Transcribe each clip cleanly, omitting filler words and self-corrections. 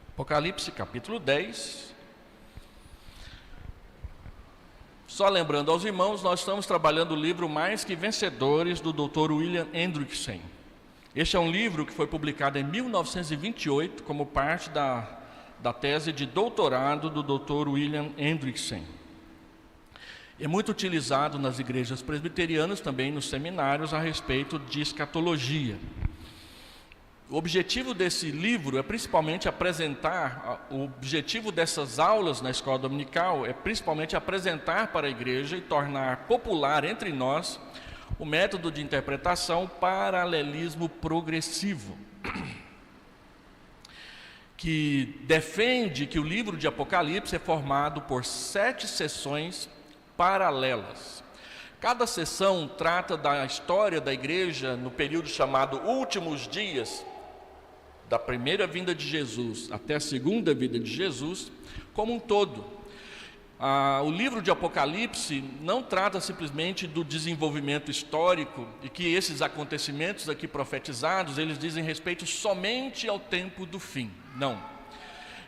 Apocalipse capítulo 10. Só lembrando aos irmãos, nós estamos trabalhando o livro Mais que Vencedores, do Dr. William Hendrickson. Este é um livro que foi publicado em 1928 como parte da tese de doutorado do Dr. William Hendrickson. É muito utilizado nas igrejas presbiterianas, também nos seminários, a respeito de escatologia. O objetivo desse livro é principalmente apresentar, o objetivo dessas aulas na escola dominical é principalmente apresentar para a igreja e tornar popular entre nós o método de interpretação paralelismo progressivo, que defende que o livro de Apocalipse é formado por 7 sessões paralelas. Cada sessão trata da história da igreja no período chamado últimos dias, da primeira vinda de Jesus até a segunda vinda de Jesus, como um todo. O livro de Apocalipse não trata simplesmente do desenvolvimento histórico e que esses acontecimentos aqui profetizados, eles dizem respeito somente ao tempo do fim. Não.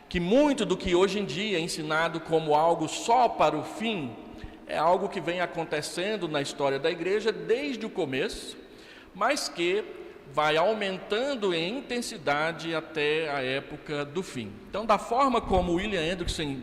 Que muito do que hoje em dia é ensinado como algo só para o fim, é algo que vem acontecendo na história da igreja desde o começo, mas que vai aumentando em intensidade até a época do fim. Então, da forma como William Hendrickson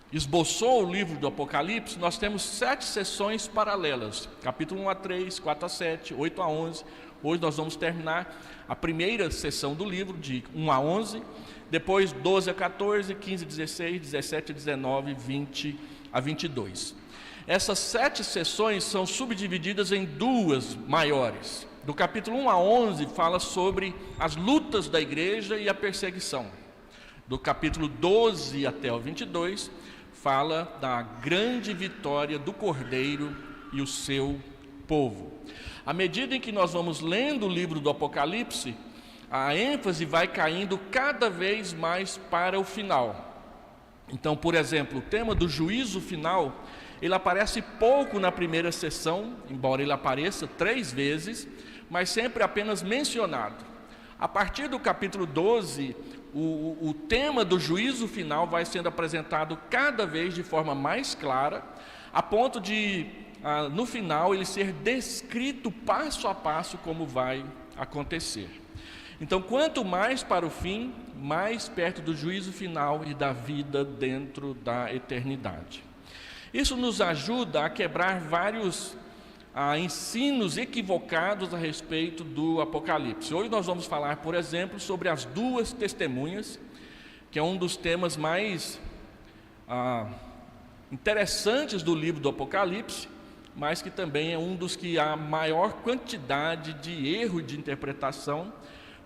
esboçou o livro do Apocalipse, nós temos 7 sessões paralelas, capítulo 1 a 3, 4 a 7, 8 a 11. Hoje nós vamos terminar a primeira sessão do livro, de 1 a 11, depois 12 a 14, 15 a 16, 17 a 19, 20 a 22. Essas 7 sessões são subdivididas em 2 maiores. Do capítulo 1 a 11 fala sobre as lutas da igreja e a perseguição. Do capítulo 12 até o 22 fala da grande vitória do Cordeiro e o seu povo. À medida em que nós vamos lendo o livro do Apocalipse, a ênfase vai caindo cada vez mais para o final. Então, por exemplo, o tema do juízo final, ele aparece pouco na primeira sessão, embora ele apareça 3 vezes, mas sempre apenas mencionado. A partir do capítulo 12, o tema do juízo final vai sendo apresentado cada vez de forma mais clara, a ponto de, no final, ele ser descrito passo a passo como vai acontecer. Então, quanto mais para o fim, mais perto do juízo final e da vida dentro da eternidade. Isso nos ajuda a quebrar vários ensinos equivocados a respeito do Apocalipse. Hoje nós vamos falar, por exemplo, sobre as 2 testemunhas, que é um dos temas mais interessantes do livro do Apocalipse, mas que também é um dos que há maior quantidade de erro de interpretação,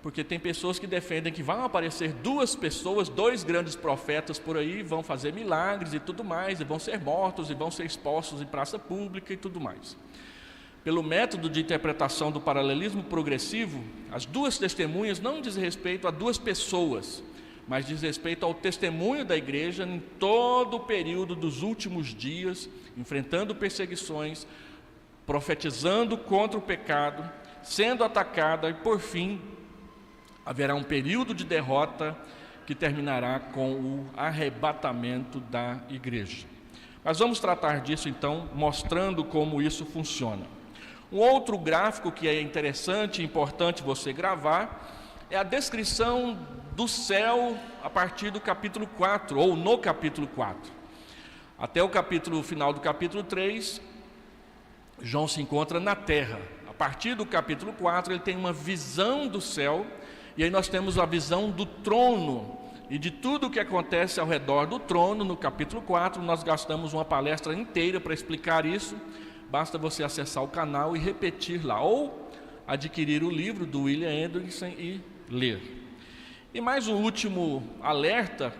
porque tem pessoas que defendem que vão aparecer 2 pessoas, 2 grandes profetas por aí, vão fazer milagres e tudo mais, e vão ser mortos, e vão ser expostos em praça pública e tudo mais. Pelo método de interpretação do paralelismo progressivo, as 2 testemunhas não diz respeito a 2 pessoas, mas diz respeito ao testemunho da igreja em todo o período dos últimos dias, enfrentando perseguições, profetizando contra o pecado, sendo atacada e, por fim, haverá um período de derrota que terminará com o arrebatamento da igreja. Mas vamos tratar disso então, mostrando como isso funciona. Um outro gráfico que é interessante e importante você gravar é a descrição do céu a partir do capítulo 4, ou no capítulo 4. Até o final do capítulo 3, João se encontra na terra. A partir do capítulo 4, ele tem uma visão do céu, e aí nós temos a visão do trono e de tudo o que acontece ao redor do trono. No capítulo 4, nós gastamos uma palestra inteira para explicar isso. Basta você acessar o canal e repetir lá, ou adquirir o livro do William Hendrickson e ler. E mais um último alerta,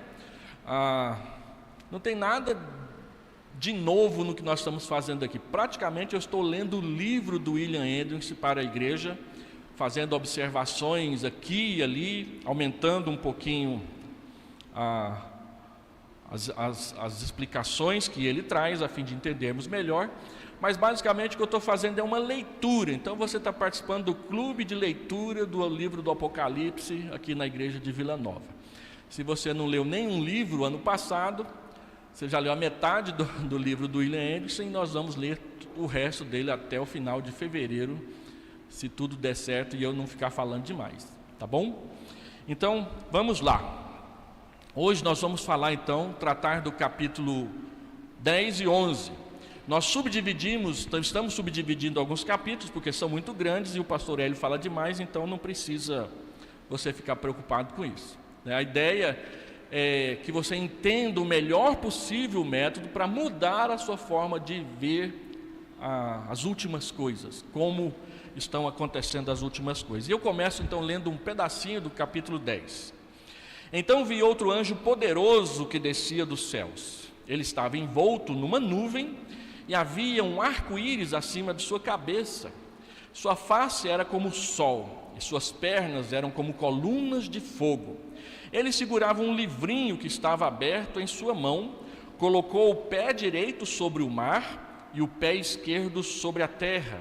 não tem nada de novo no que nós estamos fazendo aqui. Praticamente eu estou lendo o livro do William Hendrickson para a igreja, fazendo observações aqui e ali, aumentando um pouquinho as explicações que ele traz, a fim de entendermos melhor. Mas basicamente o que eu estou fazendo é uma leitura. Então você está participando do clube de leitura do livro do Apocalipse aqui na igreja de Vila Nova. Se você não leu nenhum livro ano passado, você já leu a metade do livro do William Hendrickson, e nós vamos ler o resto dele até o final de fevereiro, se tudo der certo e eu não ficar falando demais, tá bom? Então, vamos lá. Hoje nós vamos falar então, tratar do capítulo 10 e 11. Nós estamos subdividindo alguns capítulos, porque são muito grandes e o pastor Hélio fala demais, então não precisa você ficar preocupado com isso. A ideia é que você entenda o melhor possível o método para mudar a sua forma de ver as últimas coisas, como estão acontecendo as últimas coisas. E eu começo então lendo um pedacinho do capítulo 10. Então vi outro anjo poderoso que descia dos céus. Ele estava envolto numa nuvem e havia um arco-íris acima de sua cabeça. Sua face era como o sol e suas pernas eram como colunas de fogo. Ele segurava um livrinho que estava aberto em sua mão, colocou o pé direito sobre o mar e o pé esquerdo sobre a terra,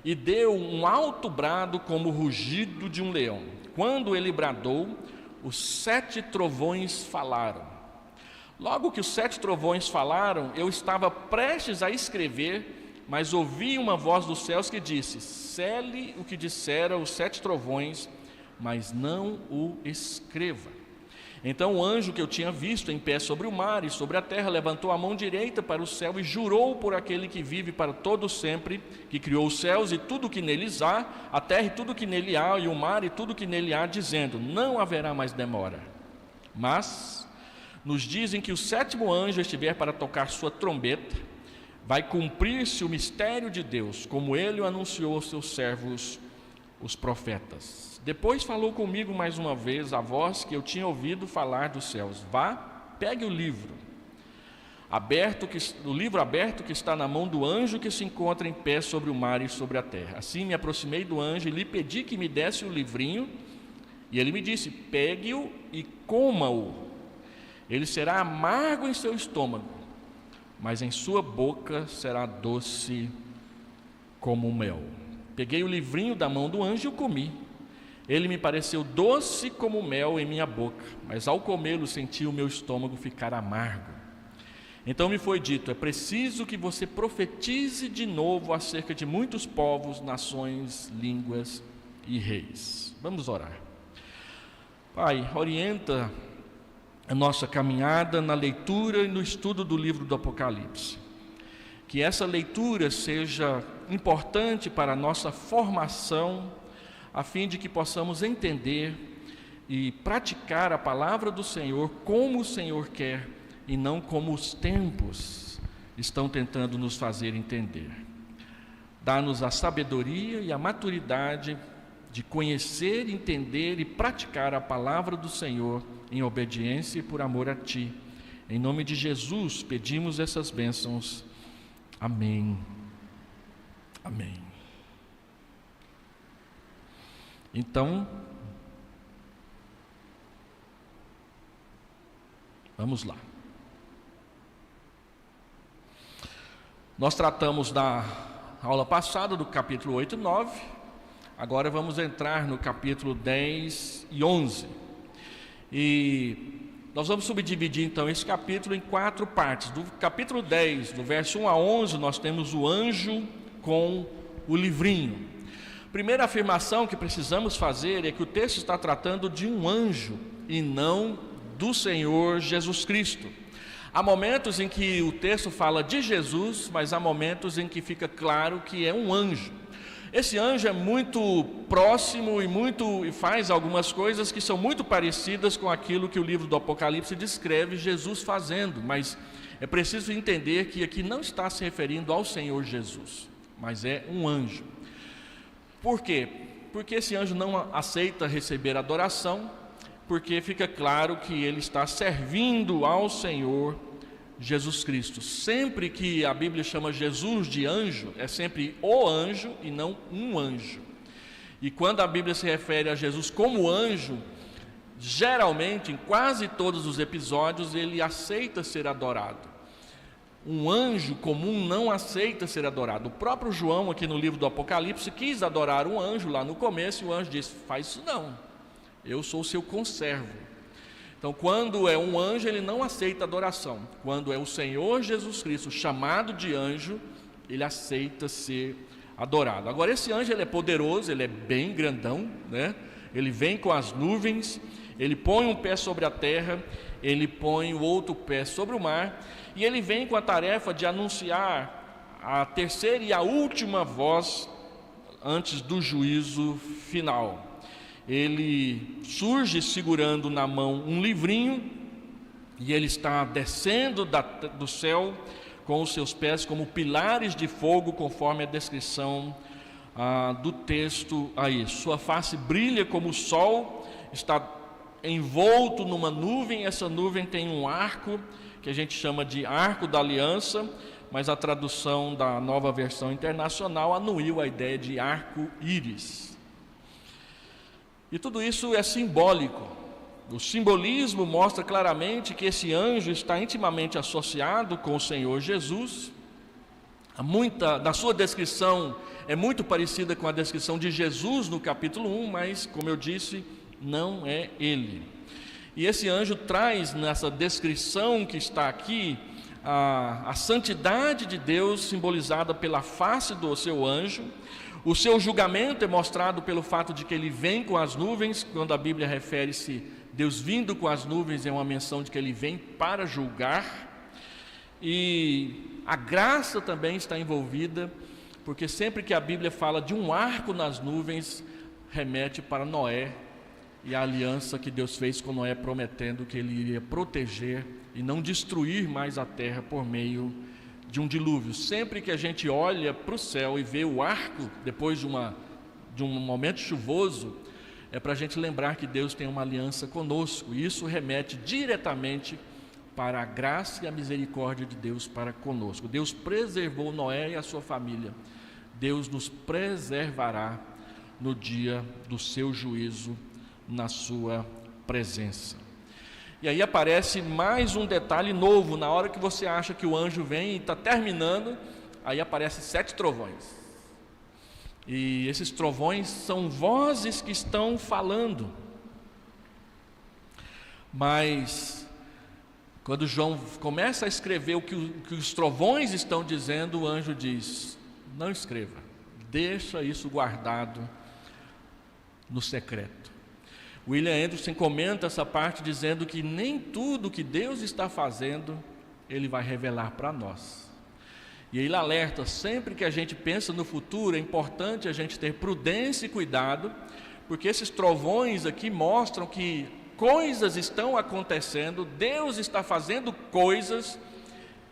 e deu um alto brado como o rugido de um leão. Quando ele bradou, os 7 trovões falaram. Logo que os 7 trovões falaram, eu estava prestes a escrever, mas ouvi uma voz dos céus que disse: cele o que disseram os 7 trovões, mas não o escreva. Então o anjo que eu tinha visto em pé sobre o mar e sobre a terra levantou a mão direita para o céu e jurou por aquele que vive para todo sempre, que criou os céus e tudo que neles há, a terra e tudo que nele há, e o mar e tudo que nele há, dizendo: não haverá mais demora. Mas nos dizem que o 7º anjo estiver para tocar sua trombeta, vai cumprir-se o mistério de Deus, como ele o anunciou aos seus servos, os profetas. Depois falou comigo mais uma vez a voz que eu tinha ouvido falar dos céus: vá, pegue o livro aberto que está na mão do anjo que se encontra em pé sobre o mar e sobre a terra. Assim me aproximei do anjo e lhe pedi que me desse o livrinho, e ele me disse: pegue-o e coma-o. Ele será amargo em seu estômago, mas em sua boca será doce como mel. Peguei o livrinho da mão do anjo e o comi. Ele me pareceu doce como mel em minha boca, mas ao comê-lo senti o meu estômago ficar amargo. Então me foi dito: é preciso que você profetize de novo acerca de muitos povos, nações, línguas e reis. Vamos orar. Pai, orienta a nossa caminhada na leitura e no estudo do livro do Apocalipse. Que essa leitura seja importante para a nossa formação, a fim de que possamos entender e praticar a palavra do Senhor como o Senhor quer e não como os tempos estão tentando nos fazer entender. Dá-nos a sabedoria e a maturidade de conhecer, entender e praticar a palavra do Senhor em obediência e por amor a Ti. Em nome de Jesus pedimos essas bênçãos. Amém. Amém. Então, vamos lá. Nós tratamos na aula passada do capítulo 8 e 9, agora vamos entrar no capítulo 10 e 11. E nós vamos subdividir então esse capítulo em 4 partes. Do capítulo 10, do verso 1 a 11, nós temos o anjo com o livrinho. Primeira afirmação que precisamos fazer é que o texto está tratando de um anjo e não do Senhor Jesus Cristo. Há momentos em que o texto fala de Jesus, mas há momentos em que fica claro que é um anjo. Esse anjo é muito próximo e faz algumas coisas que são muito parecidas com aquilo que o livro do Apocalipse descreve Jesus fazendo, mas é preciso entender que aqui não está se referindo ao Senhor Jesus, mas é um anjo. Por quê? Porque esse anjo não aceita receber adoração, porque fica claro que ele está servindo ao Senhor Jesus Cristo. Sempre que a Bíblia chama Jesus de anjo, é sempre o anjo e não um anjo. E quando a Bíblia se refere a Jesus como anjo, geralmente, em quase todos os episódios, ele aceita ser adorado. Um anjo comum não aceita ser adorado. O próprio João, aqui no livro do Apocalipse, quis adorar um anjo lá no começo, e o anjo disse: faz isso não, eu sou o seu conservo. Então, quando é um anjo, ele não aceita adoração. Quando é o Senhor Jesus Cristo chamado de anjo, ele aceita ser adorado. Agora, esse anjo, ele é poderoso, ele é bem grandão, né? Ele vem com as nuvens, ele põe um pé sobre a terra, ele põe o outro pé sobre o mar, e ele vem com a tarefa de anunciar a terceira e a última voz antes do juízo final. Ele surge segurando na mão um livrinho, e ele está descendo do céu com os seus pés como pilares de fogo, conforme a descrição do texto aí. Sua face brilha como o sol, está envolto numa nuvem. Essa nuvem tem um arco, que a gente chama de arco da aliança, mas a tradução da Nova Versão Internacional anuiu a ideia de arco-íris. E tudo isso é simbólico. O simbolismo mostra claramente que esse anjo está intimamente associado com o Senhor Jesus. Muita da sua descrição é muito parecida com a descrição de Jesus no capítulo 1, mas, como eu disse, não é ele. E esse anjo traz nessa descrição que está aqui a santidade de Deus simbolizada pela face do seu anjo. O seu julgamento é mostrado pelo fato de que ele vem com as nuvens. Quando a Bíblia refere-se Deus vindo com as nuvens, é uma menção de que ele vem para julgar. E a graça também está envolvida, porque sempre que a Bíblia fala de um arco nas nuvens, remete para Noé e a aliança que Deus fez com Noé, prometendo que ele iria proteger e não destruir mais a terra por meio de um dilúvio. Sempre que a gente olha para o céu e vê o arco, depois de um momento chuvoso, é para a gente lembrar que Deus tem uma aliança conosco, e isso remete diretamente para a graça e a misericórdia de Deus para conosco. Deus preservou Noé e a sua família, Deus nos preservará no dia do seu juízo, na sua presença. E aí aparece mais um detalhe novo. Na hora que você acha que o anjo vem e está terminando, aí aparecem 7 trovões. E esses trovões são vozes que estão falando. Mas quando João começa a escrever o que os trovões estão dizendo, o anjo diz: não escreva, deixa isso guardado no secreto. William Anderson comenta essa parte dizendo que nem tudo que Deus está fazendo, Ele vai revelar para nós. E ele alerta: sempre que a gente pensa no futuro, é importante a gente ter prudência e cuidado, porque esses trovões aqui mostram que coisas estão acontecendo, Deus está fazendo coisas,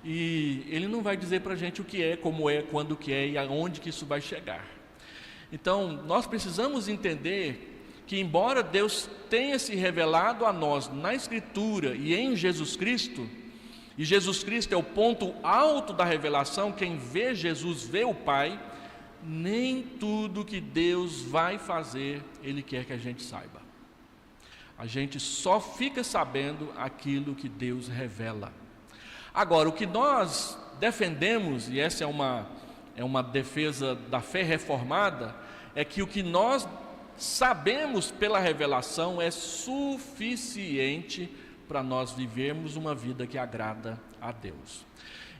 e Ele não vai dizer para a gente o que é, como é, quando que é e aonde que isso vai chegar. Então, nós precisamos entender que, embora Deus tenha se revelado a nós na Escritura e em Jesus Cristo, e Jesus Cristo é o ponto alto da revelação, quem vê Jesus vê o Pai, nem tudo que Deus vai fazer Ele quer que a gente saiba. A gente só fica sabendo aquilo que Deus revela. Agora, o que nós defendemos, e essa é uma defesa da fé reformada, é que o que nós sabemos pela revelação é suficiente para nós vivermos uma vida que agrada a Deus.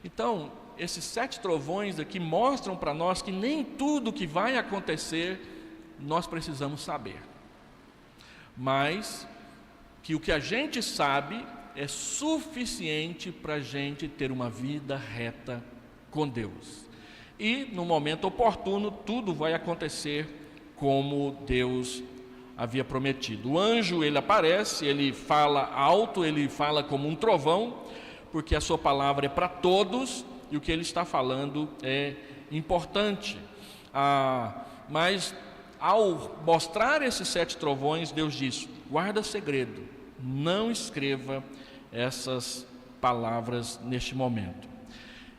Então, esses 7 trovões aqui mostram para nós que nem tudo que vai acontecer nós precisamos saber, mas que o que a gente sabe é suficiente para a gente ter uma vida reta com Deus. E no momento oportuno tudo vai acontecer como Deus havia prometido. O anjo, ele aparece, ele fala alto, ele fala como um trovão, porque a sua palavra é para todos, e o que ele está falando é importante. Mas ao mostrar esses 7 trovões, Deus diz: guarda segredo, não escreva essas palavras neste momento.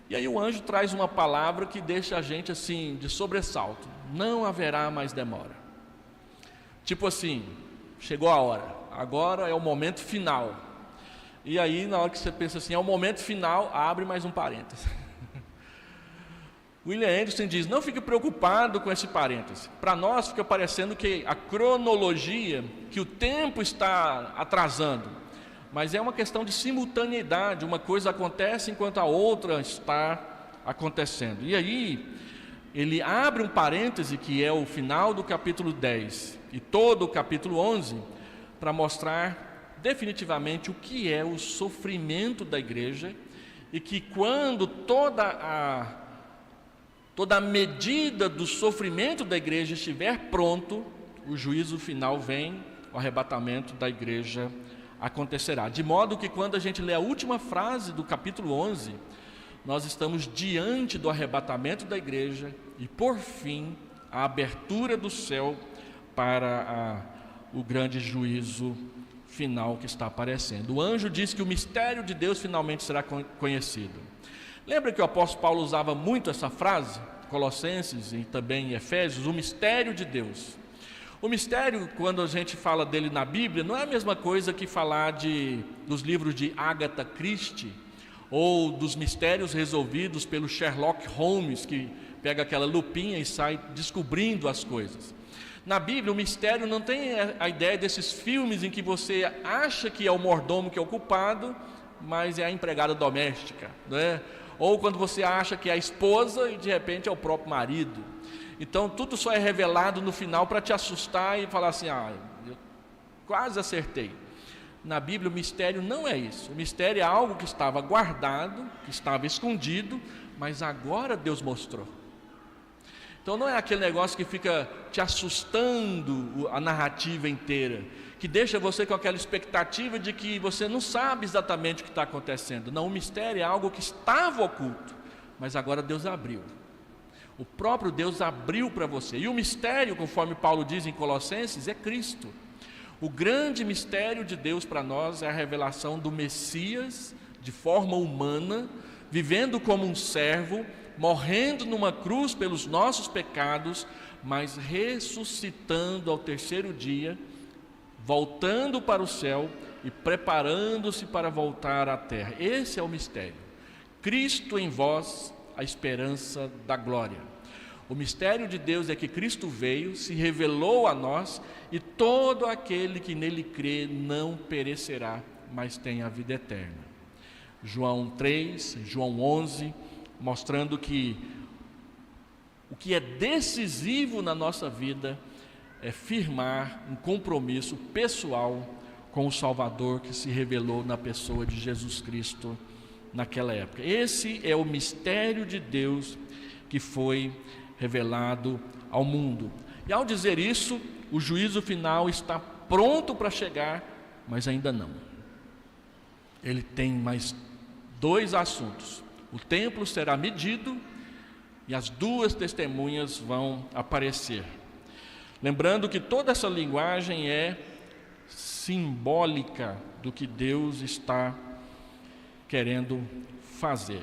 E aí o anjo traz uma palavra que deixa a gente assim, de sobressalto: não haverá mais demora. Tipo assim, chegou a hora, agora é o momento final. E aí na hora que você pensa assim, é o momento final, abre mais um parêntese. William Anderson diz: não fique preocupado com esse parêntese. Para nós fica parecendo que a cronologia, que o tempo está atrasando. mas é uma questão de simultaneidade, uma coisa acontece enquanto a outra está acontecendo. E aí, ele abre um parêntese, que é o final do capítulo 10 e todo o capítulo 11, para mostrar definitivamente o que é o sofrimento da igreja, e que quando toda a medida do sofrimento da igreja estiver pronto, o juízo final vem, o arrebatamento da igreja acontecerá. De modo que quando a gente lê a última frase do capítulo 11, nós estamos diante do arrebatamento da igreja e, por fim, a abertura do céu para o grande juízo final que está aparecendo. O anjo diz que o mistério de Deus finalmente será conhecido. Lembra que o apóstolo Paulo usava muito essa frase, Colossenses e também em Efésios, o mistério de Deus. O mistério, quando a gente fala dele na Bíblia, não é a mesma coisa que falar dos livros de Agatha Christie, ou dos mistérios resolvidos pelo Sherlock Holmes, que pega aquela lupinha e sai descobrindo as coisas. Na Bíblia, o mistério não tem a ideia desses filmes em que você acha que é o mordomo que é o culpado, mas é a empregada doméstica, né? Ou quando você acha que é a esposa e de repente é o próprio marido. Então tudo só é revelado no final para te assustar e falar assim: eu quase acertei. Na Bíblia o mistério não é isso. O mistério é algo que estava guardado, que estava escondido, mas agora Deus mostrou. Então não é aquele negócio que fica te assustando a narrativa inteira, que deixa você com aquela expectativa de que você não sabe exatamente o que está acontecendo. Não, o mistério é algo que estava oculto, mas agora Deus abriu. O próprio Deus abriu para você. E o mistério, conforme Paulo diz em Colossenses, é Cristo. O grande mistério de Deus para nós é a revelação do Messias de forma humana, vivendo como um servo, morrendo numa cruz pelos nossos pecados, mas ressuscitando ao terceiro dia, voltando para o céu e preparando-se para voltar à terra. Esse é o mistério. Cristo em vós, a esperança da glória. O mistério de Deus é que Cristo veio, se revelou a nós, e todo aquele que nele crê não perecerá, mas tem a vida eterna. João 3, João 11, mostrando que o que é decisivo na nossa vida é firmar um compromisso pessoal com o Salvador que se revelou na pessoa de Jesus Cristo naquela época. Esse é o mistério de Deus que foi revelado ao mundo. E ao dizer isso, o juízo final está pronto para chegar, mas ainda não. Ele tem mais dois assuntos. O templo será medido e as duas testemunhas vão aparecer. Lembrando que toda essa linguagem é simbólica do que Deus está querendo fazer.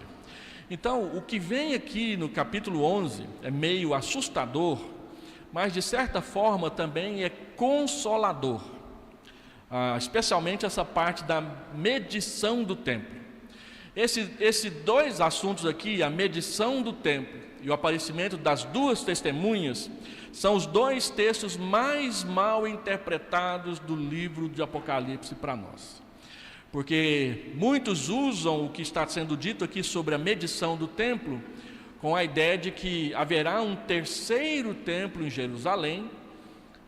Então, o que vem aqui no capítulo 11 é meio assustador, mas de certa forma também é consolador, especialmente essa parte da medição do templo. Esses dois assuntos aqui, a medição do templo e o aparecimento das duas testemunhas, são os dois textos mais mal interpretados do livro de Apocalipse para nós. Porque muitos usam o que está sendo dito aqui sobre a medição do templo com a ideia de que haverá um terceiro templo em Jerusalém.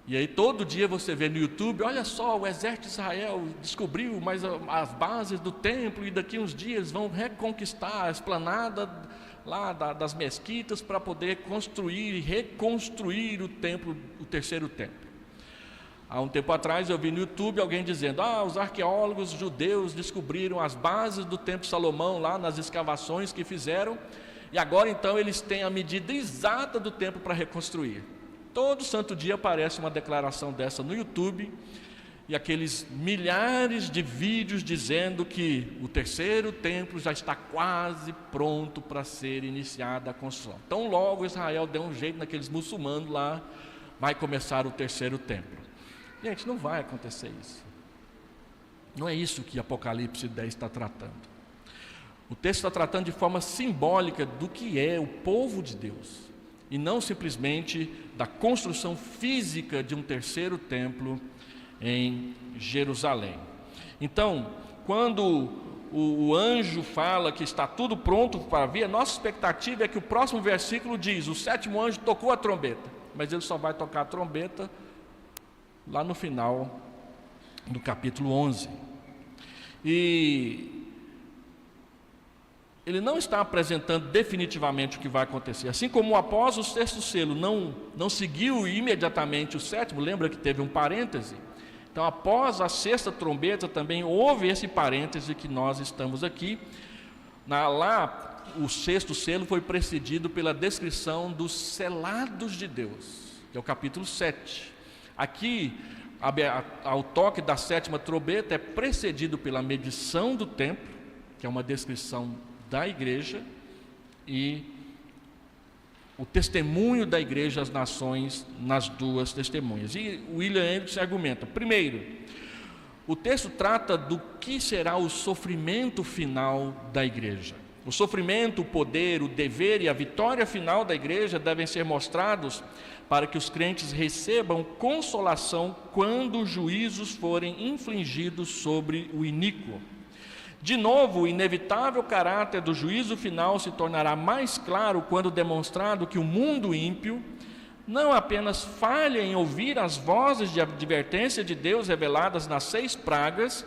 E aí todo dia você vê no YouTube: olha só, o exército de Israel descobriu mais as bases do templo e daqui uns dias vão reconquistar a esplanada lá das mesquitas para poder construir e reconstruir o templo, o terceiro templo. Há um tempo atrás eu vi no YouTube alguém dizendo: os arqueólogos judeus descobriram as bases do templo de Salomão lá nas escavações que fizeram, e agora então eles têm a medida exata do templo para reconstruir. Todo santo dia aparece uma declaração dessa no YouTube, e aqueles milhares de vídeos dizendo que o terceiro templo já está quase pronto para ser iniciada a construção. Então logo Israel deu um jeito naqueles muçulmanos lá, vai começar o terceiro templo. Gente, não vai acontecer isso. Não é isso que Apocalipse 10 está tratando. O texto está tratando de forma simbólica do que é o povo de Deus, e não simplesmente da construção física de um terceiro templo em Jerusalém. Então, quando o anjo fala que está tudo pronto para vir, a nossa expectativa é que o próximo versículo diz: o sétimo anjo tocou a trombeta, mas ele só vai tocar a trombeta lá no final do capítulo 11. E ele não está apresentando definitivamente o que vai acontecer. Assim como após o sexto selo não seguiu imediatamente o sétimo, lembra que teve um parêntese? Então, após a sexta trombeta também houve esse parêntese que nós estamos aqui. Lá, o sexto selo foi precedido pela descrição dos selados de Deus, que é o capítulo 7. Aqui, ao toque da sétima trombeta, é precedido pela medição do templo, que é uma descrição da igreja, e o testemunho da igreja às nações nas duas testemunhas. E William Hendriksen argumenta: primeiro, o texto trata do que será o sofrimento final da igreja. O sofrimento, o poder, o dever e a vitória final da igreja devem ser mostrados para que os crentes recebam consolação quando os juízos forem infligidos sobre o iníquo. De novo, o inevitável caráter do juízo final se tornará mais claro quando demonstrado que o mundo ímpio não apenas falha em ouvir as vozes de advertência de Deus reveladas nas 6 pragas,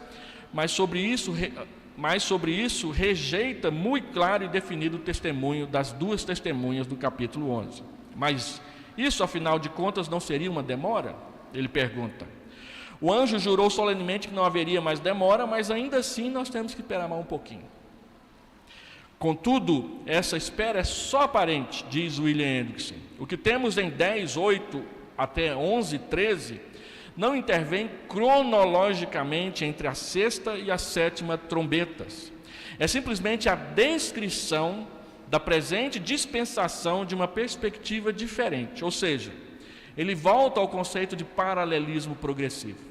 mas sobre isso rejeita muito claro e definido o testemunho das 2 testemunhas do capítulo 11. Mas isso, afinal de contas, não seria uma demora? Ele pergunta. O anjo jurou solenemente que não haveria mais demora, mas ainda assim nós temos que esperar mais um pouquinho. Contudo, essa espera é só aparente, diz William Hendriksen. O que temos em 10:8 até 11:13 não intervém cronologicamente entre a sexta e a sétima trombetas. É simplesmente a descrição da presente dispensação de uma perspectiva diferente, ou seja, ele volta ao conceito de paralelismo progressivo.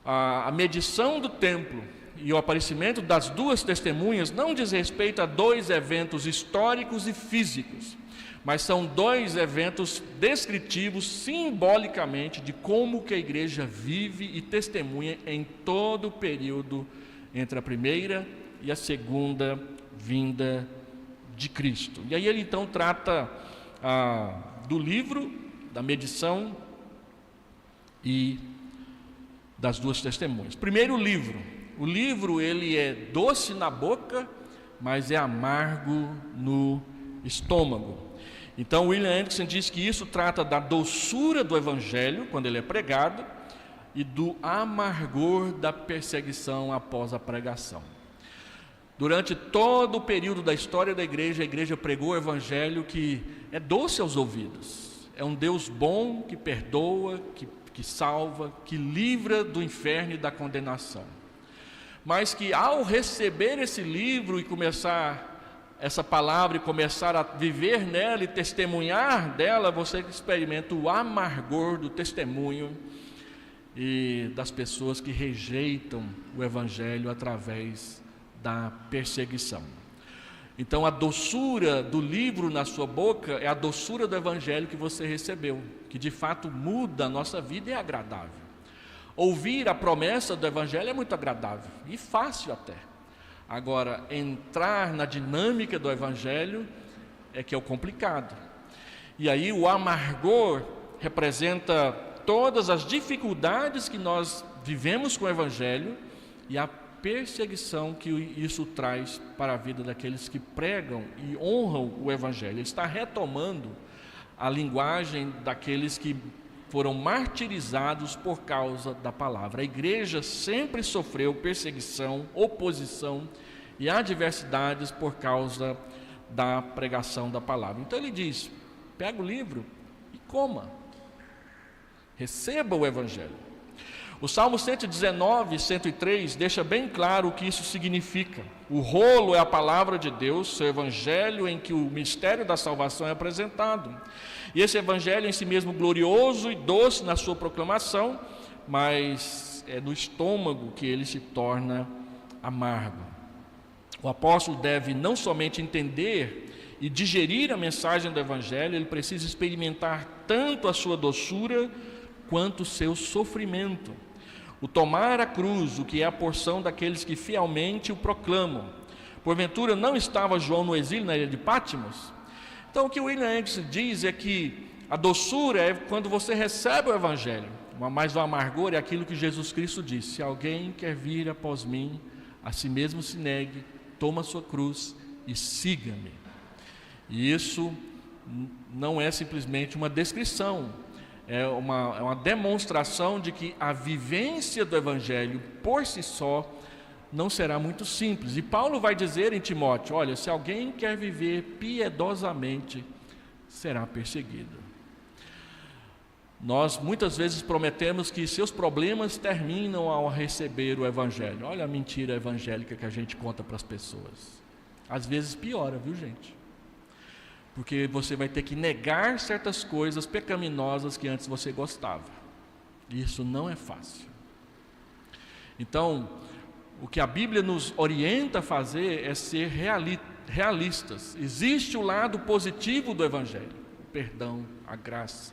A medição do templo e o aparecimento das 2 testemunhas não diz respeito a 2 eventos históricos e físicos, mas são 2 eventos descritivos simbolicamente de como que a igreja vive e testemunha em todo o período entre a primeira e a segunda vinda de Cristo. E aí ele então trata do livro, da medição e das 2 testemunhas. Primeiro, o livro. O livro, ele é doce na boca, mas é amargo no estômago. Então, William Hendriksen diz que isso trata da doçura do evangelho, quando ele é pregado, e do amargor da perseguição após a pregação. Durante todo o período da história da igreja, a igreja pregou o evangelho que é doce aos ouvidos. É um Deus bom, que perdoa, que salva, que livra do inferno e da condenação. Mas que ao receber esse livro e começar essa palavra e começar a viver nela e testemunhar dela, você experimenta o amargor do testemunho e das pessoas que rejeitam o evangelho através da perseguição. Então, a doçura do livro na sua boca é a doçura do evangelho que você recebeu, que de fato muda a nossa vida e é agradável. Ouvir a promessa do evangelho é muito agradável e fácil até. Agora, entrar na dinâmica do evangelho é que é o complicado. E aí o amargor representa todas as dificuldades que nós vivemos com o evangelho e a perseguição que isso traz para a vida daqueles que pregam e honram o evangelho. Ele está retomando a linguagem daqueles que foram martirizados por causa da palavra. A igreja sempre sofreu perseguição, oposição e adversidades por causa da pregação da palavra. Então ele diz: pega o livro e coma, receba o evangelho. O Salmo 119, 103 deixa bem claro o que isso significa. O rolo é a palavra de Deus, seu evangelho em que o mistério da salvação é apresentado. E esse evangelho em si mesmo glorioso e doce na sua proclamação, mas é no estômago que ele se torna amargo. O apóstolo deve não somente entender e digerir a mensagem do evangelho, ele precisa experimentar tanto a sua doçura quanto o seu sofrimento. O tomar a cruz, o que é a porção daqueles que fielmente o proclamam. Porventura não estava João no exílio na ilha de Patmos? Então o que o William Anderson diz é que a doçura é quando você recebe o Evangelho, mas o amargor é aquilo que Jesus Cristo disse: se alguém quer vir após mim, a si mesmo se negue, toma a sua cruz e siga-me. E isso não é simplesmente uma descrição, é uma demonstração de que a vivência do Evangelho por si só não será muito simples. E Paulo vai dizer em Timóteo: olha, se alguém quer viver piedosamente, será perseguido. Nós muitas vezes prometemos que seus problemas terminam ao receber o Evangelho. Olha a mentira evangélica que a gente conta para as pessoas. Às vezes piora, viu, gente? Porque você vai ter que negar certas coisas pecaminosas que antes você gostava. Isso não é fácil. Então, o que a Bíblia nos orienta a fazer é ser realistas. Existe o lado positivo do Evangelho: o perdão, a graça,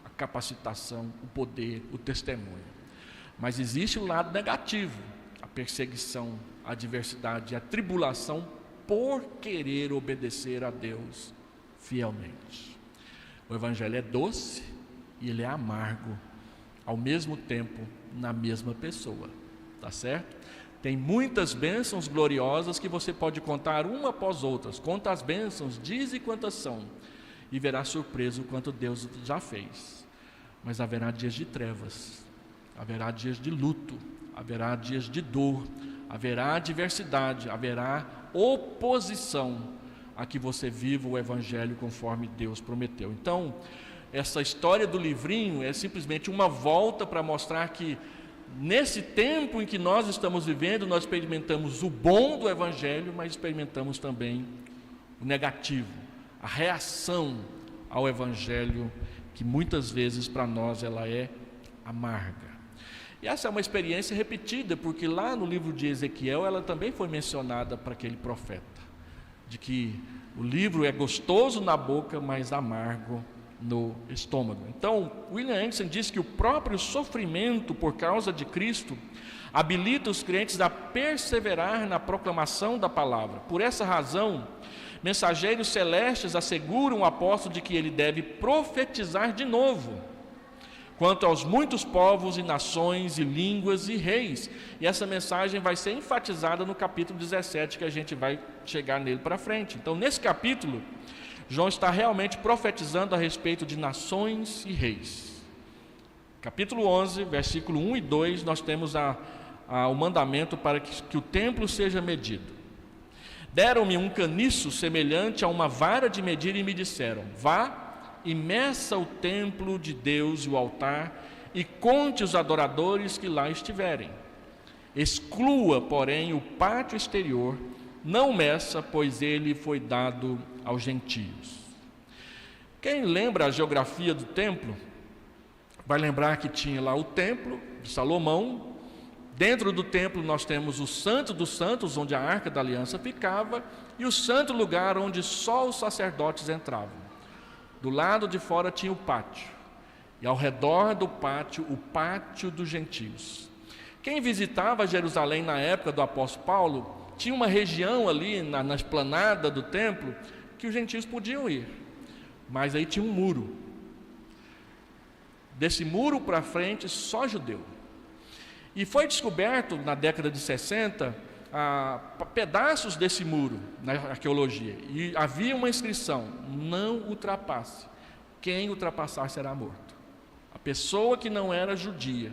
a capacitação, o poder, o testemunho. Mas existe o lado negativo: a perseguição, a adversidade, a tribulação por querer obedecer a Deus fielmente. O Evangelho é doce e ele é amargo ao mesmo tempo na mesma pessoa, tá certo? Tem muitas bênçãos gloriosas que você pode contar uma após outras. Conta as bênçãos, dize quantas são, e verá surpreso o quanto Deus já fez. Mas haverá dias de trevas, haverá dias de luto, haverá dias de dor, haverá adversidade, haverá oposição a que você viva o Evangelho conforme Deus prometeu. Então, essa história do livrinho é simplesmente uma volta para mostrar que nesse tempo em que nós estamos vivendo, nós experimentamos o bom do Evangelho, mas experimentamos também o negativo, a reação ao Evangelho, que muitas vezes para nós ela é amarga. E essa é uma experiência repetida, porque lá no livro de Ezequiel ela também foi mencionada para aquele profeta, de que o livro é gostoso na boca, mas amargo no estômago. Então, William Anderson diz que o próprio sofrimento por causa de Cristo habilita os crentes a perseverar na proclamação da palavra. Por essa razão, mensageiros celestes asseguram o apóstolo de que ele deve profetizar de novo quanto aos muitos povos e nações e línguas e reis. E essa mensagem vai ser enfatizada no capítulo 17, que a gente vai chegar nele para frente. Então, nesse capítulo, João está realmente profetizando a respeito de nações e reis. Capítulo 11, versículo 1 e 2, nós temos o mandamento para que o templo seja medido. Deram-me um caniço semelhante a uma vara de medir e me disseram: vá e meça o templo de Deus e o altar, e conte os adoradores que lá estiverem. Exclua, porém, o pátio exterior, não meça, pois ele foi dado aos gentios. Quem lembra a geografia do templo, vai lembrar que tinha lá o templo de Salomão. Dentro do templo nós temos o Santo dos Santos, onde a Arca da Aliança ficava, e o santo lugar onde só os sacerdotes entravam. Do lado de fora tinha o pátio, e ao redor do pátio, o pátio dos gentios. Quem visitava Jerusalém na época do apóstolo Paulo, tinha uma região ali na esplanada do templo que os gentios podiam ir, mas aí tinha um muro. Desse muro para frente, só judeu. E foi descoberto na década de 60 pedaços desse muro na arqueologia, e havia uma inscrição: não ultrapasse, quem ultrapassar será morto. A pessoa que não era judia,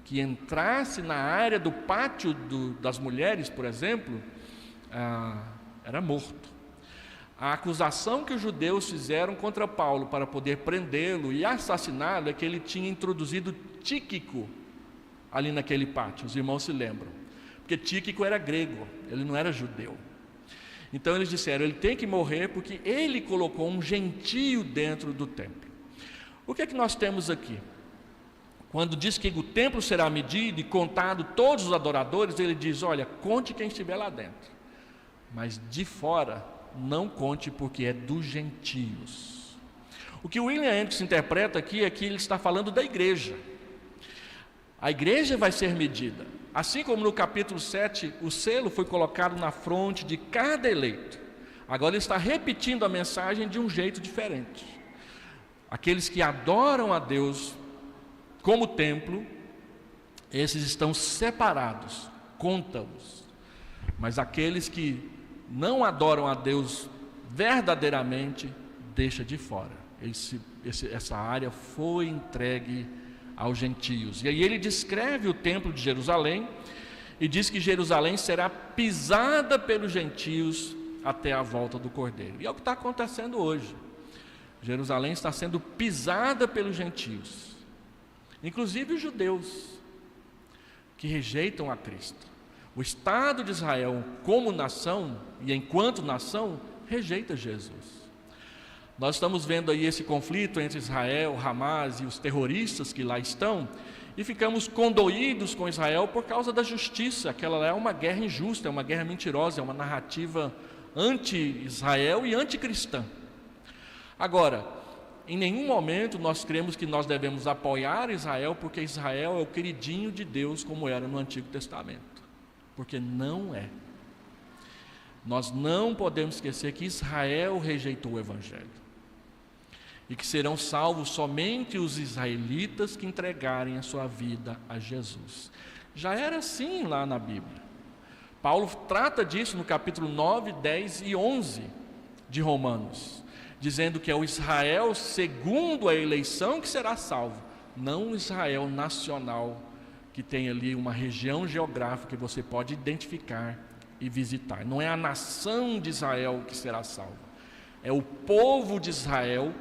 que entrasse na área do pátio das mulheres, por exemplo, era morto. A acusação que os judeus fizeram contra Paulo para poder prendê-lo e assassiná-lo é que ele tinha introduzido Tíquico ali naquele pátio. Os irmãos se lembram, porque Tíquico era grego, ele não era judeu. Então eles disseram: ele tem que morrer porque ele colocou um gentio dentro do templo. O que é que nós temos aqui? Quando diz que o templo será medido e contado todos os adoradores, ele diz: olha, conte quem estiver lá dentro, mas de fora não conte, porque é dos gentios. O que o William Anderson interpreta aqui é que ele está falando da igreja. A igreja vai ser medida. Assim como no capítulo 7, o selo foi colocado na fronte de cada eleito. Agora ele está repetindo a mensagem de um jeito diferente. Aqueles que adoram a Deus como templo, esses estão separados, conta-os. Mas aqueles que não adoram a Deus verdadeiramente, deixa de fora. Essa área foi entregue aos gentios. E aí ele descreve o templo de Jerusalém e diz que Jerusalém será pisada pelos gentios até a volta do Cordeiro. E é o que está acontecendo hoje. Jerusalém está sendo pisada pelos gentios, inclusive os judeus que rejeitam a Cristo. O Estado de Israel, como nação e enquanto nação, rejeita Jesus. Nós estamos vendo aí esse conflito entre Israel, Hamas e os terroristas que lá estão, e ficamos condoídos com Israel por causa da justiça. Aquela é uma guerra injusta, é uma guerra mentirosa, é uma narrativa anti-Israel e anticristã. Agora, em nenhum momento nós cremos que nós devemos apoiar Israel, porque Israel é o queridinho de Deus, como era no Antigo Testamento. Porque não é. Nós não podemos esquecer que Israel rejeitou o Evangelho e que serão salvos somente os israelitas que entregarem a sua vida a Jesus. Já era assim lá na Bíblia. Paulo trata disso no capítulo 9, 10 e 11 de Romanos, dizendo que é o Israel segundo a eleição que será salvo, não o Israel nacional, que tem ali uma região geográfica que você pode identificar e visitar. Não é a nação de Israel que será salva, é o povo de Israel,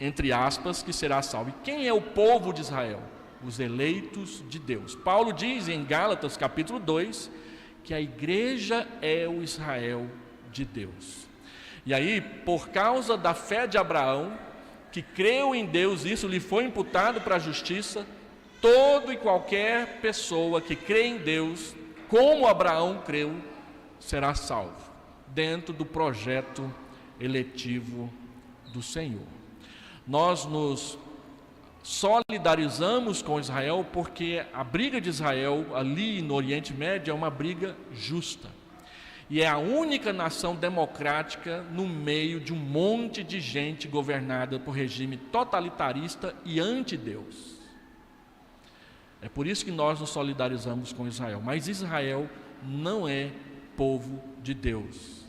entre aspas, que será salvo. E quem é o povo de Israel? Os eleitos de Deus. Paulo diz em Gálatas capítulo 2 que a igreja é o Israel de Deus. E aí, por causa da fé de Abraão, que creu em Deus, isso lhe foi imputado para a justiça. Todo e qualquer pessoa que crê em Deus, como Abraão creu, será salvo, dentro do projeto eletivo do Senhor. Nós nos solidarizamos com Israel porque a briga de Israel ali no Oriente Médio é uma briga justa. E é a única nação democrática no meio de um monte de gente governada por regime totalitarista e anti-Deus. É por isso que nós nos solidarizamos com Israel. Mas Israel não é povo de Deus.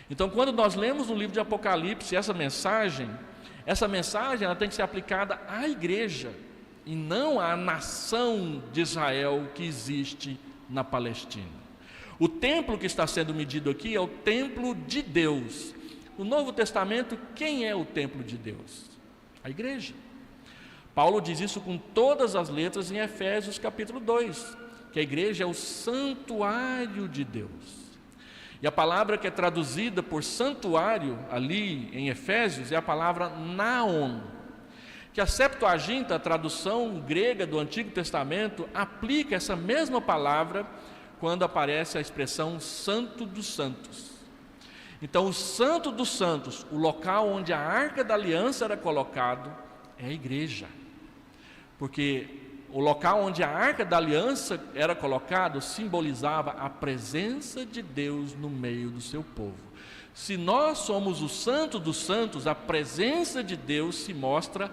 Então, quando nós lemos no livro de Apocalipse essa mensagem ela tem que ser aplicada à igreja e não à nação de Israel que existe na Palestina. O templo que está sendo medido aqui é o templo de Deus. No Novo Testamento, quem é o templo de Deus? A igreja. Paulo diz isso com todas as letras em Efésios capítulo 2, que a igreja é o santuário de Deus. E a palavra que é traduzida por santuário ali em Efésios é a palavra naon, que a Septuaginta, a tradução grega do Antigo Testamento, aplica essa mesma palavra quando aparece a expressão Santo dos Santos. Então, o Santo dos Santos, o local onde a Arca da Aliança era colocado, é a igreja. Porque o local onde a Arca da Aliança era colocado simbolizava a presença de Deus no meio do seu povo. Se nós somos o Santo dos Santos, a presença de Deus se mostra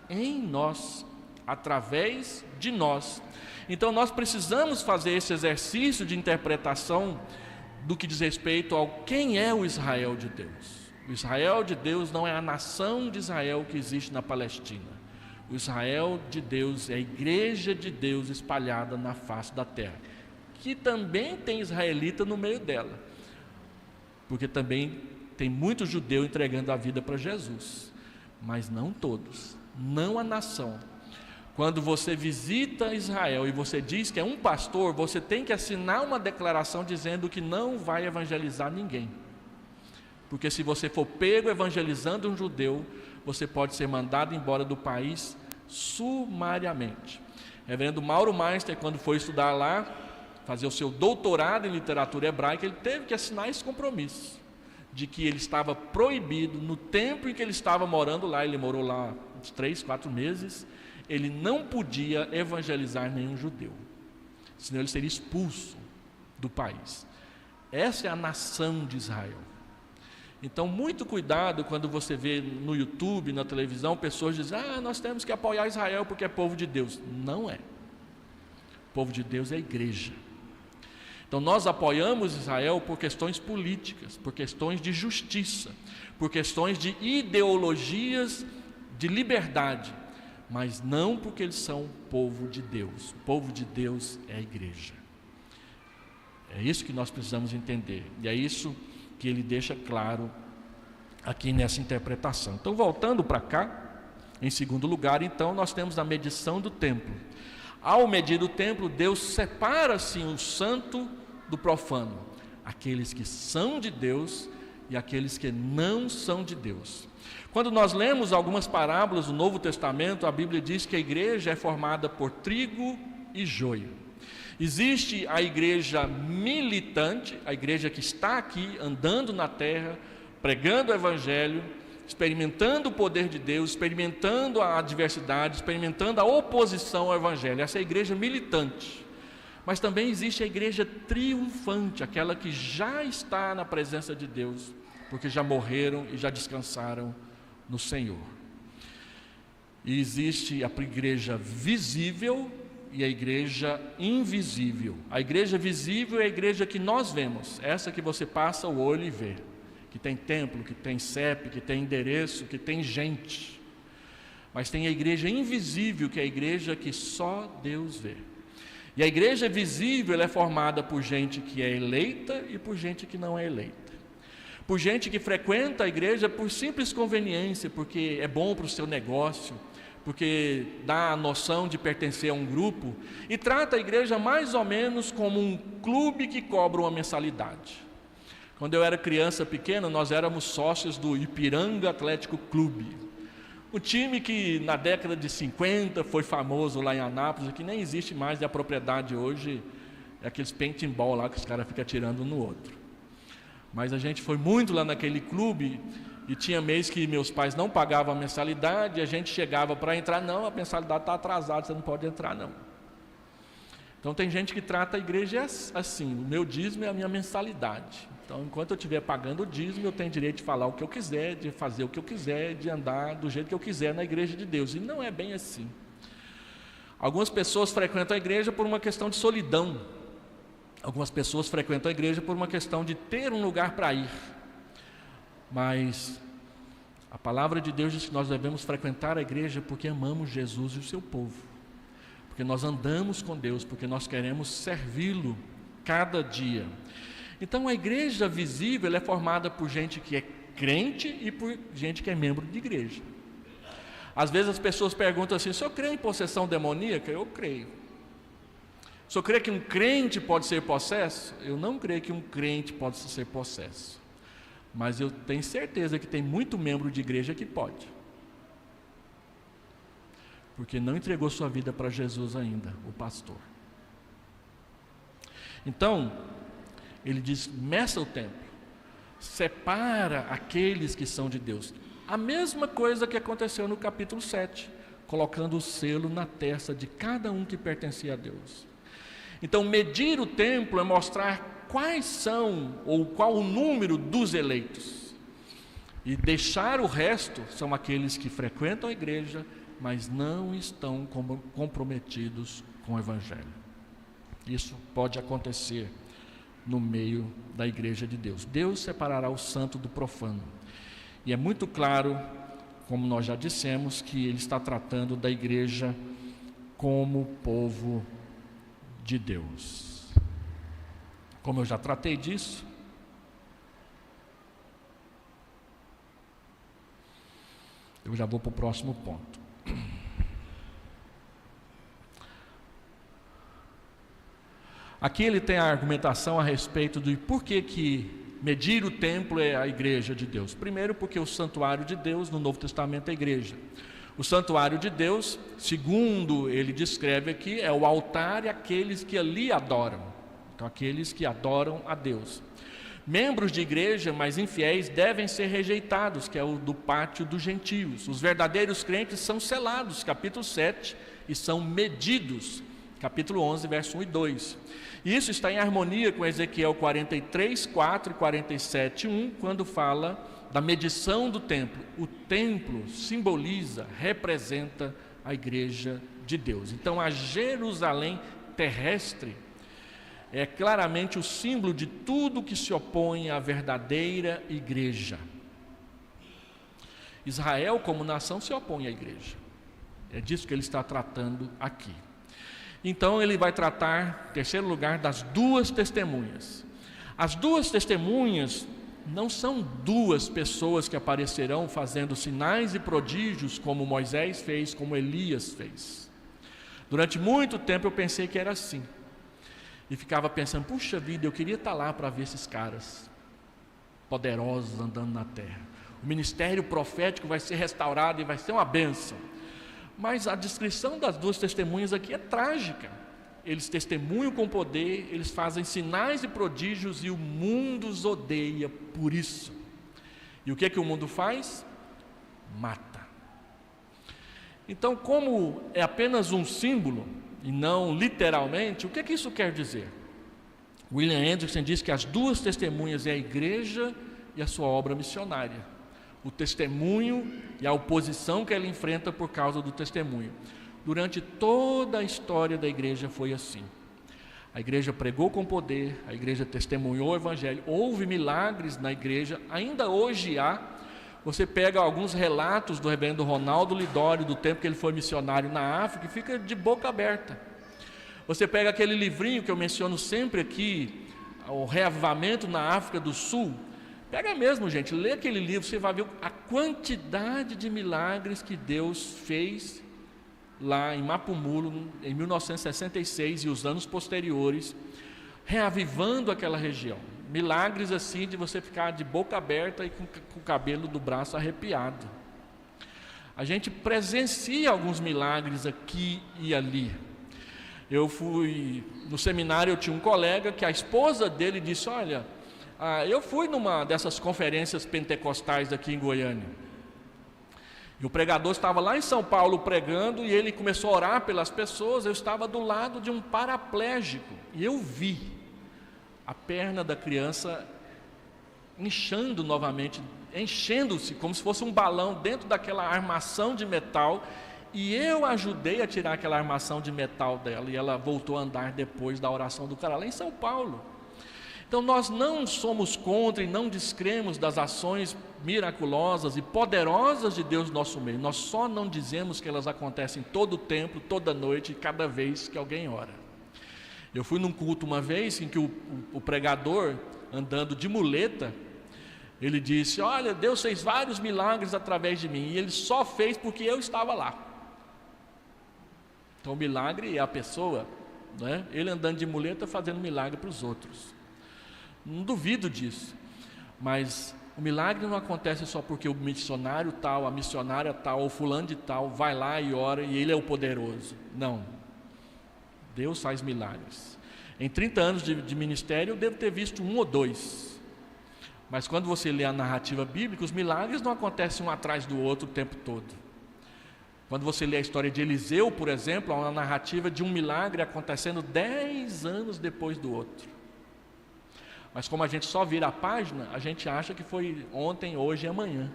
em nós, através de nós. Então nós precisamos fazer esse exercício de interpretação do que diz respeito ao quem é o Israel de Deus. O Israel de Deus não é a nação de Israel que existe na Palestina. O Israel de Deus é a igreja de Deus espalhada na face da terra, que também tem israelita no meio dela, porque também tem muito judeu entregando a vida para Jesus, mas não todos, não a nação. Quando você visita Israel e você diz que é um pastor, você tem que assinar uma declaração dizendo que não vai evangelizar ninguém, porque se você for pego evangelizando um judeu, você pode ser mandado embora do país sumariamente. Reverendo Mauro Meister, quando foi estudar lá, fazer o seu doutorado em literatura hebraica, ele teve que assinar esse compromisso de que ele estava proibido no tempo em que ele estava morando lá. Ele morou lá uns 3, 4 meses, ele não podia evangelizar nenhum judeu, senão ele seria expulso do país. Essa é a nação de Israel. Então, muito cuidado quando você vê no YouTube, na televisão, pessoas dizem: nós temos que apoiar Israel porque é povo de Deus. Não é. O povo de Deus é a igreja. Então, nós apoiamos Israel por questões políticas, por questões de justiça, por questões de ideologias de liberdade, mas não porque eles são povo de Deus. O povo de Deus é a igreja. É isso que nós precisamos entender, e é isso que ele deixa claro aqui nessa interpretação. Então, voltando para cá, em segundo lugar, então, nós temos a medição do templo. Ao medir o templo, Deus separa, sim, o santo do profano, aqueles que são de Deus e aqueles que não são de Deus. Quando nós lemos algumas parábolas do Novo Testamento, a Bíblia diz que a igreja é formada por trigo e joio. Existe a igreja militante, a igreja que está aqui, andando na terra, pregando o Evangelho, experimentando o poder de Deus, experimentando a adversidade, experimentando a oposição ao Evangelho. Essa é a igreja militante. Mas também existe a igreja triunfante, aquela que já está na presença de Deus, porque já morreram e já descansaram no Senhor. E existe a igreja visível e a igreja invisível. A igreja visível é a igreja que nós vemos, essa que você passa o olho e vê, que tem templo, que tem CEP, que tem endereço, que tem gente. Mas tem a igreja invisível, que é a igreja que só Deus vê. E a igreja visível, ela é formada por gente que é eleita e por gente que não é eleita. Por gente que frequenta a igreja por simples conveniência, porque é bom para o seu negócio, porque dá a noção de pertencer a um grupo, e trata a igreja mais ou menos como um clube que cobra uma mensalidade. Quando eu era criança pequena, nós éramos sócios do Ipiranga Atlético Clube, um time que na década de 50 foi famoso lá em Anápolis, que nem existe mais, e a propriedade hoje é aqueles paintball lá que os caras ficam atirando um no outro. Mas a gente foi muito lá naquele clube, e tinha mês que meus pais não pagavam a mensalidade, e a gente chegava para entrar: não, a mensalidade está atrasada, você não pode entrar não. Então tem gente que trata a igreja assim: o meu dízimo é a minha mensalidade. Então, enquanto eu estiver pagando o dízimo, eu tenho direito de falar o que eu quiser, de fazer o que eu quiser, de andar do jeito que eu quiser na igreja de Deus. E não é bem assim. Algumas pessoas frequentam a igreja por uma questão de solidão. Algumas pessoas frequentam a igreja por uma questão de ter um lugar para ir. Mas a palavra de Deus diz que nós devemos frequentar a igreja porque amamos Jesus e o seu povo, porque nós andamos com Deus, porque nós queremos servi-lo cada dia. Então a igreja visível, ela é formada por gente que é crente e por gente que é membro de igreja. Às vezes as pessoas perguntam assim: o senhor crê em possessão demoníaca? Eu creio. O senhor crê que um crente pode ser possesso? Eu não creio que um crente pode ser possesso, mas eu tenho certeza que tem muito membro de igreja que pode, porque não entregou sua vida para Jesus ainda, o pastor. Então ele diz: meça o templo, separa aqueles que são de Deus. A mesma coisa que aconteceu no capítulo 7, colocando o selo na testa de cada um que pertencia a Deus. Então, medir o templo é mostrar quais são, ou qual o número dos eleitos. E deixar o resto são aqueles que frequentam a igreja, mas não estão comprometidos com o Evangelho. Isso pode acontecer no meio da igreja de Deus. Deus separará o santo do profano. E é muito claro, como nós já dissemos, que ele está tratando da igreja como povo de Deus. Como eu já tratei disso, eu já vou para o próximo ponto. Aqui ele tem a argumentação a respeito de por que medir o templo é a igreja de Deus. Primeiro, porque o santuário de Deus no Novo Testamento é a igreja. O santuário de Deus, segundo ele descreve aqui, é o altar e aqueles que ali adoram. Então, aqueles que adoram a Deus. Membros de igreja, mas infiéis, devem ser rejeitados, que é o do pátio dos gentios. Os verdadeiros crentes são selados, capítulo 7, e são medidos, capítulo 11, verso 1 e 2. E isso está em harmonia com Ezequiel 43, 4 e 47, 1, quando fala da medição do templo. O templo simboliza, representa a igreja de Deus. Então, a Jerusalém terrestre é claramente o símbolo de tudo que se opõe à verdadeira igreja. Israel, como nação, se opõe à igreja. É disso que ele está tratando aqui. Então ele vai tratar, em terceiro lugar, das duas testemunhas. As duas testemunhas não são duas pessoas que aparecerão fazendo sinais e prodígios como Moisés fez, como Elias fez. Durante muito tempo eu pensei que era assim. E ficava pensando, puxa vida, eu queria estar lá para ver esses caras poderosos andando na terra. O ministério profético vai ser restaurado e vai ser uma bênção. Mas a descrição das duas testemunhas aqui é trágica. Eles testemunham com poder, eles fazem sinais e prodígios e o mundo os odeia por isso. E o que o mundo faz? Mata. Então, como é apenas um símbolo, e não literalmente, o que isso quer dizer? William Hendrickson diz que as duas testemunhas é a igreja e a sua obra missionária. O testemunho e a oposição que ela enfrenta por causa do testemunho. Durante toda a história da igreja foi assim. A igreja pregou com poder, a igreja testemunhou o evangelho, houve milagres na igreja, ainda hoje há. Você pega alguns relatos do reverendo Ronaldo Lidório, do tempo que ele foi missionário na África, e fica de boca aberta. Você pega aquele livrinho que eu menciono sempre aqui, o Reavivamento na África do Sul. Pega mesmo, gente, lê aquele livro, você vai ver a quantidade de milagres que Deus fez lá em Mapumulo, em 1966 e os anos posteriores, reavivando aquela região. Milagres assim de você ficar de boca aberta e com o cabelo do braço arrepiado. A gente presencia alguns milagres aqui e ali. Eu fui no seminário, eu tinha um colega que a esposa dele disse, olha, eu fui numa dessas conferências pentecostais aqui em Goiânia. E o pregador estava lá em São Paulo pregando e ele começou a orar pelas pessoas. Eu estava do lado de um paraplégico e eu vi a perna da criança inchando novamente, enchendo-se como se fosse um balão dentro daquela armação de metal. E eu ajudei a tirar aquela armação de metal dela e ela voltou a andar depois da oração do cara lá em São Paulo. Então nós não somos contra e não descremos das ações miraculosas e poderosas de Deus no nosso meio. Nós só não dizemos que elas acontecem todo o tempo, toda noite, cada vez que alguém ora. Eu fui num culto uma vez em que o pregador, andando de muleta, ele disse, olha, Deus fez vários milagres através de mim, e ele só fez porque eu estava lá. Então o milagre é a pessoa, né? Ele andando de muleta fazendo milagre para os outros. Não duvido disso, mas o milagre não acontece só porque o missionário tal, a missionária tal, ou fulano de tal vai lá e ora e ele é o poderoso. Não, Deus faz milagres. Em 30 anos de ministério eu devo ter visto um ou dois, mas quando você lê a narrativa bíblica, os milagres não acontecem um atrás do outro o tempo todo. Quando você lê a história de Eliseu, por exemplo, há uma narrativa de um milagre acontecendo 10 anos depois do outro. Mas como a gente só vira a página, a gente acha que foi ontem, hoje e amanhã.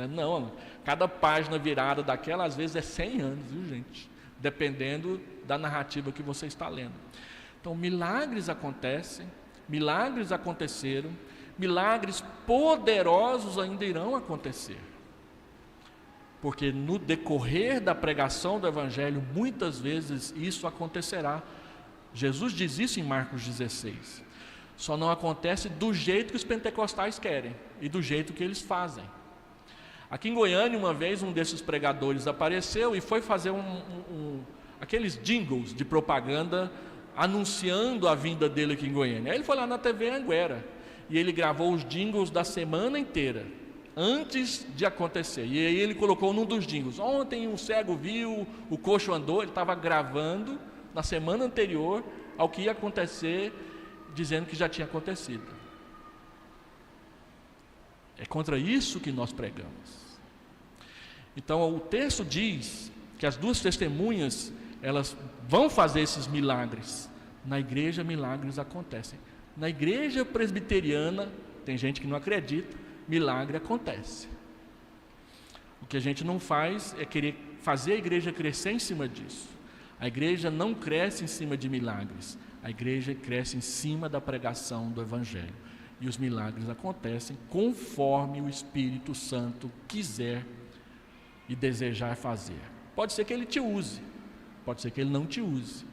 Não, cada página virada daquela às vezes é 100 anos, viu gente? Dependendo da narrativa que você está lendo. Então milagres acontecem, milagres aconteceram, milagres poderosos ainda irão acontecer. Porque no decorrer da pregação do Evangelho, muitas vezes isso acontecerá. Jesus diz isso em Marcos 16. Só não acontece do jeito que os pentecostais querem e do jeito que eles fazem. Aqui em Goiânia, uma vez, um desses pregadores apareceu e foi fazer aqueles jingles de propaganda anunciando a vinda dele aqui em Goiânia. Aí ele foi lá na TV Anguera e ele gravou os jingles da semana inteira, antes de acontecer. E aí ele colocou num dos jingles, ontem um cego viu, o coxo andou. Ele estava gravando na semana anterior ao que ia acontecer, dizendo que já tinha acontecido. É contra isso que nós pregamos. Então o texto diz que as duas testemunhas, elas vão fazer esses milagres. Na igreja, milagres acontecem. Na igreja presbiteriana, tem gente que não acredita, milagre acontece. O que a gente não faz é querer fazer a igreja crescer em cima disso. A igreja não cresce em cima de milagres. A igreja cresce em cima da pregação do Evangelho. E os milagres acontecem conforme o Espírito Santo quiser e desejar fazer. Pode ser que ele te use, pode ser que ele não te use.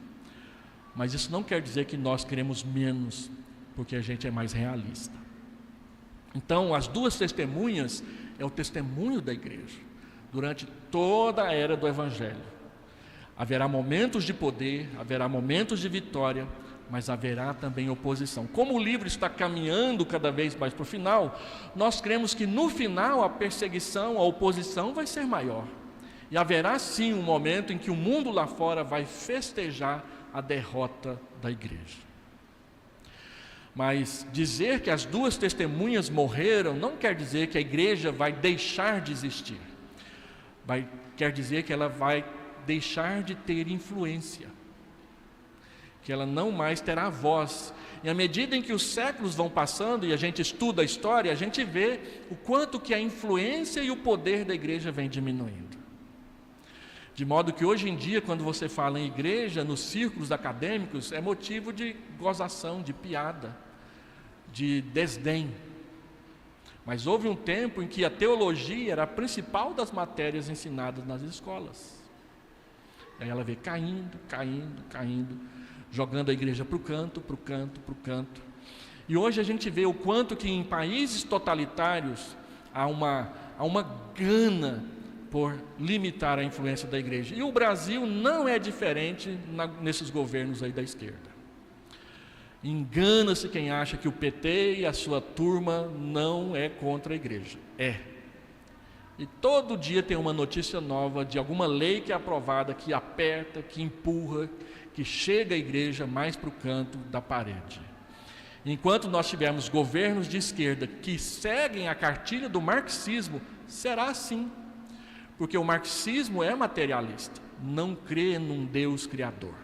Mas isso não quer dizer que nós queremos menos, porque a gente é mais realista. Então, as duas testemunhas é o testemunho da igreja. Durante toda a era do Evangelho, haverá momentos de poder, haverá momentos de vitória, mas haverá também oposição. Como o livro está caminhando cada vez mais para o final, nós cremos que no final a perseguição, a oposição vai ser maior. E haverá sim um momento em que o mundo lá fora vai festejar a derrota da igreja. Mas dizer que as duas testemunhas morreram não quer dizer que a igreja vai deixar de existir. Quer dizer que ela vai deixar de ter influência, que ela não mais terá voz. E à medida em que os séculos vão passando e a gente estuda a história, a gente vê o quanto que a influência e o poder da igreja vem diminuindo. De modo que hoje em dia, quando você fala em igreja, nos círculos acadêmicos, é motivo de gozação, de piada, de desdém. Mas houve um tempo em que a teologia era a principal das matérias ensinadas nas escolas. Aí ela veio caindo, jogando a igreja para o canto. E hoje a gente vê o quanto que em países totalitários há uma gana por limitar a influência da igreja. E o Brasil não é diferente nesses governos aí da esquerda. Engana-se quem acha que o PT e a sua turma não é contra a igreja. É. E todo dia tem uma notícia nova de alguma lei que é aprovada, que aperta, que empurra, que chega a igreja mais para o canto da parede. Enquanto nós tivermos governos de esquerda que seguem a cartilha do marxismo, será assim. Porque o marxismo é materialista, não crê num Deus criador.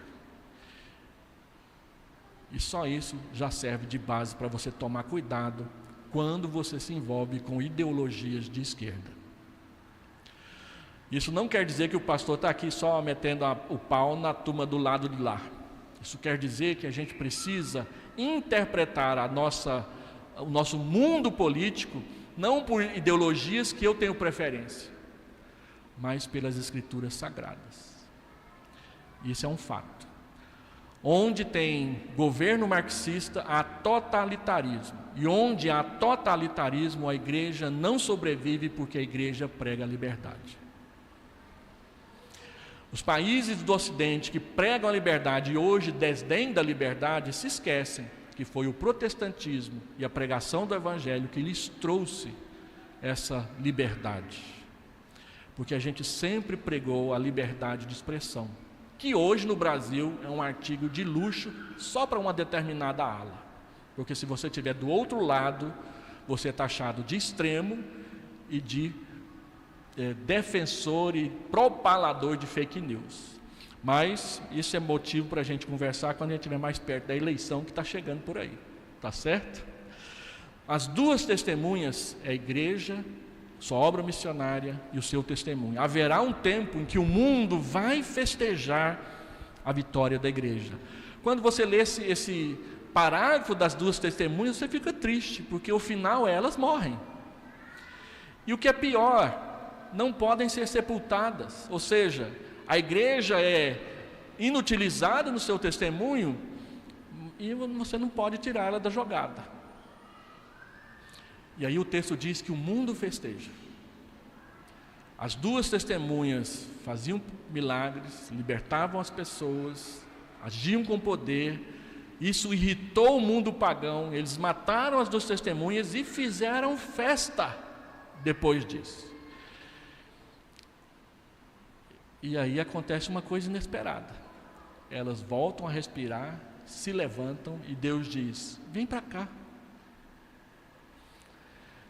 E só isso já serve de base para você tomar cuidado quando você se envolve com ideologias de esquerda. Isso não quer dizer que o pastor está aqui só metendo o pau na turma do lado de lá. Isso quer dizer que a gente precisa interpretar o nosso mundo político não por ideologias que eu tenho preferência, mas pelas escrituras sagradas. Isso é um fato. Onde tem governo marxista, há totalitarismo. E onde há totalitarismo, a igreja não sobrevive porque a igreja prega a liberdade. Os países do Ocidente que pregam a liberdade e hoje desdém da liberdade, se esquecem que foi o protestantismo e a pregação do Evangelho que lhes trouxe essa liberdade. Porque a gente sempre pregou a liberdade de expressão, que hoje no Brasil é um artigo de luxo só para uma determinada ala. Porque se você estiver do outro lado, você é taxado de extremo e de defensor e propalador de fake news. Mas isso é motivo para a gente conversar quando a gente estiver mais perto da eleição que está chegando por aí. Tá certo? As duas testemunhas é a igreja, sua obra missionária e o seu testemunho. Haverá um tempo em que o mundo vai festejar a vitória da igreja. Quando você lê esse parágrafo das duas testemunhas, você fica triste, porque o final elas morrem. E o que é pior, não podem ser sepultadas. Ou seja, a igreja é inutilizada no seu testemunho e você não pode tirá-la da jogada. E aí o texto diz que o mundo festeja. As duas testemunhas faziam milagres, libertavam as pessoas, agiam com poder. Isso irritou o mundo pagão. Eles mataram as duas testemunhas e fizeram festa depois disso. E aí acontece uma coisa inesperada. Elas voltam a respirar, se levantam e Deus diz: vem para cá.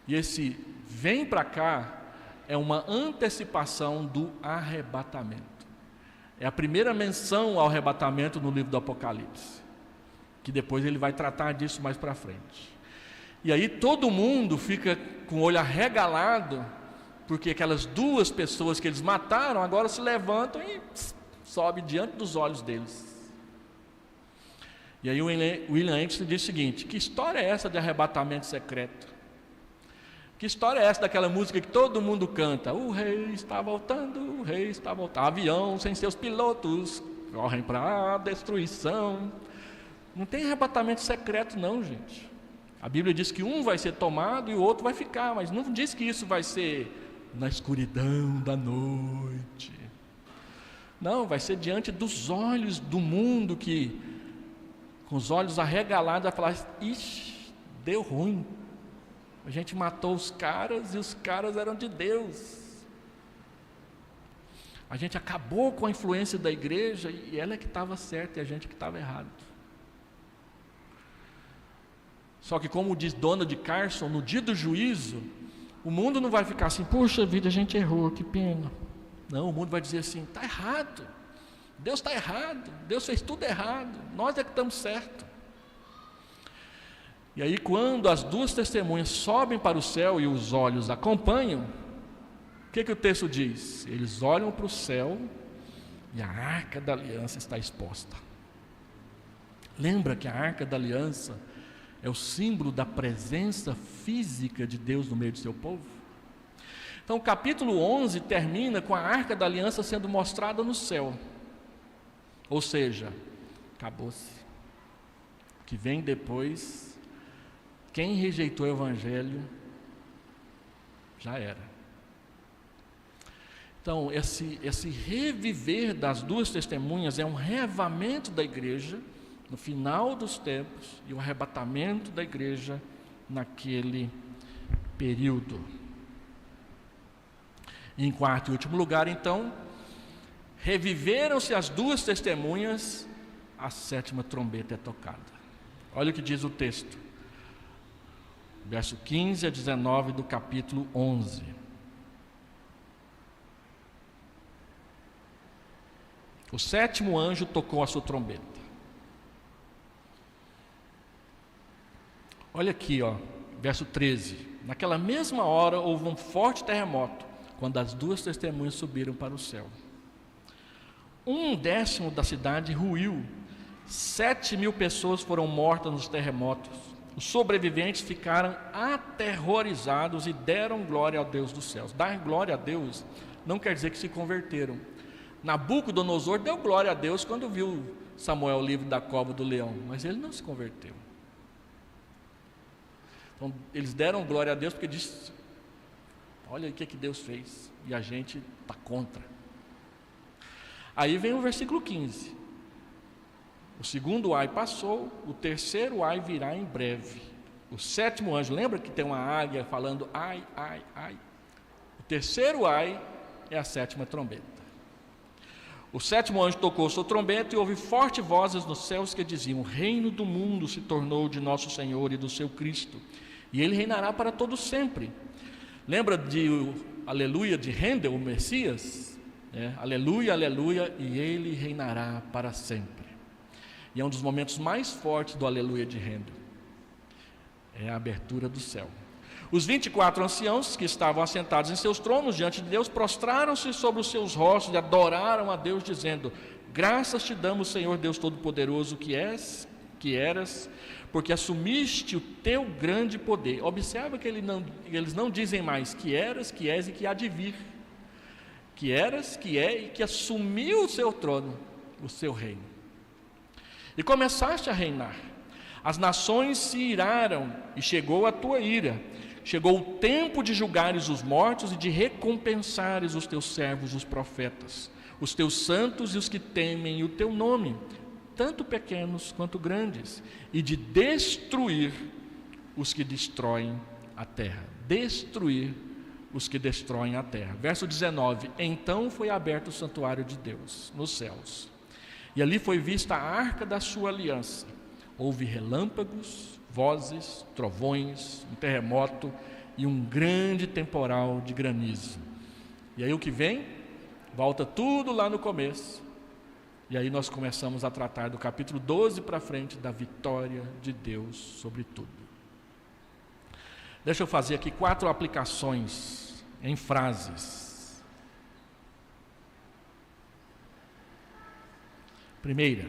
E esse vem para cá é uma antecipação do arrebatamento. É a primeira menção ao arrebatamento no livro do Apocalipse, que depois ele vai tratar disso mais para frente. E aí todo mundo fica com o olho arregalado, porque aquelas duas pessoas que eles mataram agora se levantam e sobe diante dos olhos deles. E aí o William Anderson diz o seguinte: que história é essa de arrebatamento secreto? Que história é essa daquela música que todo mundo canta? O rei está voltando, o rei está voltando. Avião sem seus pilotos correm para a destruição. Não tem arrebatamento secreto não, gente. A Bíblia diz que um vai ser tomado e o outro vai ficar, mas não diz que isso vai ser na escuridão da noite. Não, vai ser diante dos olhos do mundo, que com os olhos arregalados vai falar: ixi, deu ruim. A gente matou os caras e os caras eram de Deus. A gente acabou com a influência da igreja e ela é que estava certa e a gente que estava errado. Só que, como diz Donald Carson, no dia do juízo, o mundo não vai ficar assim: puxa vida, a gente errou, que pena. Não, o mundo vai dizer assim: está errado, Deus está errado, Deus fez tudo errado, nós é que estamos certos. E aí, quando as duas testemunhas sobem para o céu e os olhos acompanham, o que o texto diz? Eles olham para o céu e a arca da aliança está exposta. Lembra que a arca da aliança é o símbolo da presença física de Deus no meio do seu povo? Então o capítulo 11 termina com a arca da aliança sendo mostrada no céu. Ou seja, acabou-se. O que vem depois, quem rejeitou o evangelho, já era. Então esse reviver das duas testemunhas é um reavamento da igreja no final dos tempos e o arrebatamento da igreja naquele período. Em quarto e último lugar, então, reviveram-se as duas testemunhas, a sétima trombeta é tocada. Olha o que diz o texto, verso 15 a 19 do capítulo 11. O sétimo anjo tocou a sua trombeta. Olha aqui, verso 13. Naquela mesma hora houve um forte terremoto, quando as duas testemunhas subiram para o céu. 1/10 da cidade ruiu, 7.000 pessoas foram mortas nos terremotos. Os sobreviventes ficaram aterrorizados e deram glória ao Deus dos céus. Dar glória a Deus não quer dizer que se converteram. Nabucodonosor deu glória a Deus quando viu Samuel livre da cova do leão, mas ele não se converteu. Então, eles deram glória a Deus porque disse: olha o que Deus fez, e a gente está contra. Aí vem o versículo 15. O segundo ai passou, o terceiro ai virá em breve. O sétimo anjo, lembra que tem uma águia falando ai, ai, ai? O terceiro ai é a sétima trombeta. O sétimo anjo tocou sua trombeta e houve fortes vozes nos céus que diziam: o reino do mundo se tornou de nosso Senhor e do seu Cristo, e ele reinará para todo sempre. Lembra de Aleluia de Handel, o Messias? Aleluia, aleluia, e ele reinará para sempre. E é um dos momentos mais fortes do Aleluia de Handel, é a abertura do céu. Os 24 anciãos que estavam assentados em seus tronos diante de Deus prostraram-se sobre os seus rostos e adoraram a Deus, dizendo: graças te damos, Senhor Deus Todo-Poderoso, que eras, porque assumiste o teu grande poder. Observa que eles não dizem mais que eras, que és e que há de vir. Que eras, que é e que assumiu o seu trono, o seu reino. E começaste a reinar. As nações se iraram e chegou a tua ira. Chegou o tempo de julgares os mortos e de recompensares os teus servos, os profetas, os teus santos e os que temem o teu nome, tanto pequenos quanto grandes, e de destruir os que destroem a terra. Destruir os que destroem a terra. Verso 19. Então foi aberto o santuário de Deus nos céus, e ali foi vista a arca da sua aliança. Houve relâmpagos, vozes, trovões, um terremoto e um grande temporal de granizo. E aí o que vem? Volta tudo lá no começo. E aí nós começamos a tratar do capítulo 12 para frente da vitória de Deus sobre tudo. Deixa eu fazer aqui 4 aplicações em frases. Primeira,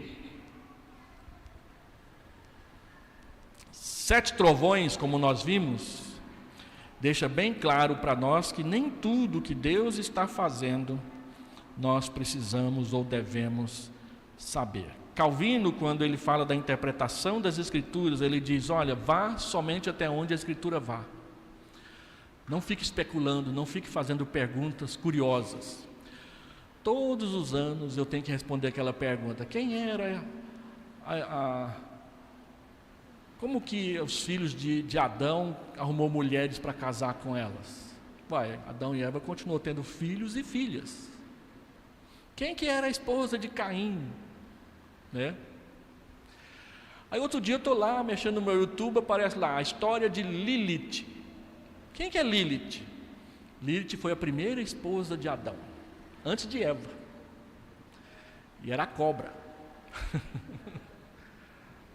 7 trovões, como nós vimos, deixa bem claro para nós que nem tudo que Deus está fazendo nós precisamos ou devemos saber. Calvino, quando ele fala da interpretação das Escrituras, ele diz: olha, vá somente até onde a Escritura vá. Não fique especulando, não fique fazendo perguntas curiosas. Todos os anos eu tenho que responder aquela pergunta: quem era como que os filhos de Adão arrumou mulheres para casar com elas? Adão e Eva continuou tendo filhos e filhas. Quem que era a esposa de Caim? Né? Aí outro dia eu estou lá mexendo no meu YouTube, aparece lá a história de Lilith. Quem que é Lilith? Lilith foi a primeira esposa de Adão, antes de Eva, e era a cobra.